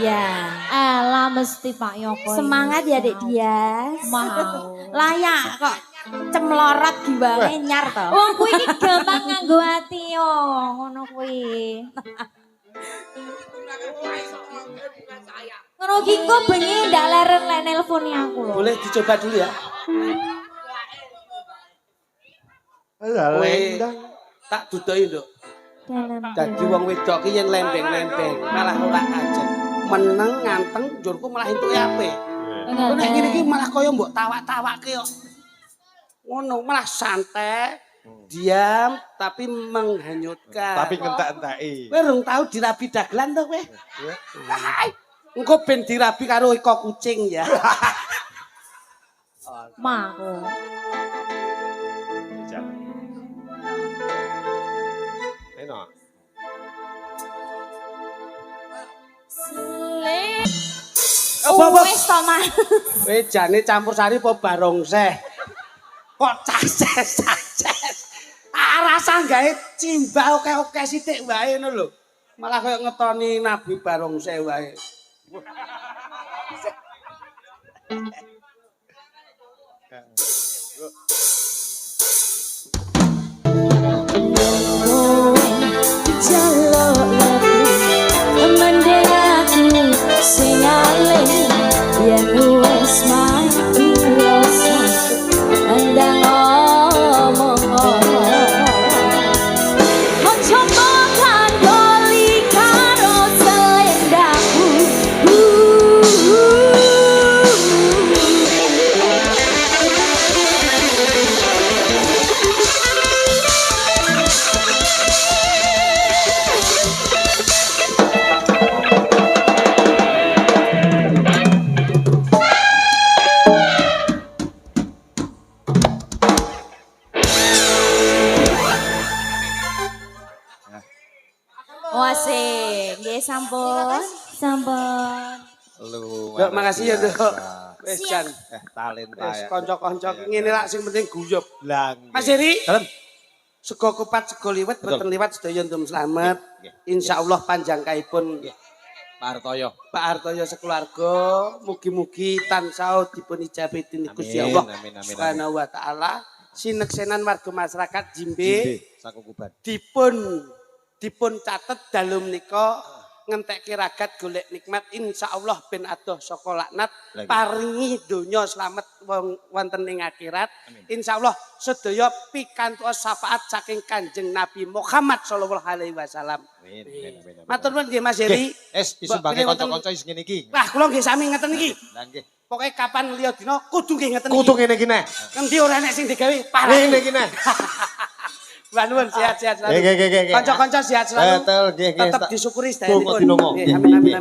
Iya. Alah mesti Pak Yoko. Semangat ya Dek Dias. Mau. Layak kok cemlorot giwange nyar to. Wong kuwi iki gampang nganggo ati yo, ngono kuwi. Ngono ki kok bengi ndak leren lek nelponi aku lho. Boleh dicoba dulu ya. Kowe tak dudoki, Nduk. Dadi wong wedok ki yen lembeng-lembeng malah ora ajeng. Meneng nganteng njurku malah entuke apik. Kok nek ngene iki malah kaya mbok tawak-tawakke kok. Ngono malah santai, diam tapi menghanyutkan. Tapi ngentek-enteki. Kowe rung tau dirabi dagelan to kowe? Engko ben dirabi karo iko kucing ya. Maku. Enak. Apa-apa? Wis to, Mas. Kowe jane campur sari apa barongseh? Kok caces. Rasa gawe cimbal oke-oke sithik wae ngono lho. Malah koyo ngetoni Nabi barongseh wae. Wasik, nggih sampun. Sampun. Lu. Nduk makasih ya, Nduk. Wis jan. Talenta Wis ya. kanca-kanca ngene lak sing penting guyub. Blang. Mas Heri, Dalem. sego kupat sego liwet Betul. boten liwat sedaya ndum slamet. Nggih. Insyaallah panjang kaipun Pak Hartoyo. Pak Hartoyo sekeluarga mugi-mugi tansah dipun ijabahi dening Gusti Amin, Allah amin, amin, Subhanahu wa taala. Sineksenan warga masyarakat Jimbe Sakukuban. dipun catet dalem menika ngentekke ragat golek nikmat insyaallah ben adoh saka laknat paringi donya slamet wonten ing akhirat insyaallah sedaya pikantos syafaat saking Kanjeng Nabi Muhammad sallallahu alaihi wasallam. Amin. Matur nuwun nggih Mas Heri. Isumbange kanca-kanca is ngene iki. Wah kula nggih sami ngeten iki. Lah nggih. Pokoke kapan liya dina kudu nggih ngeten iki. Kudu ngene iki neh. Endi ora enek sing digawe parah. Ngene iki neh. Mbak Nuwun sehat-sehat selalu. Nggih. Kanca-kanca sehat selalu. Betul, nggih. Tetep disyukuri sedayanipun. Donga dinonga. Nggih, amin.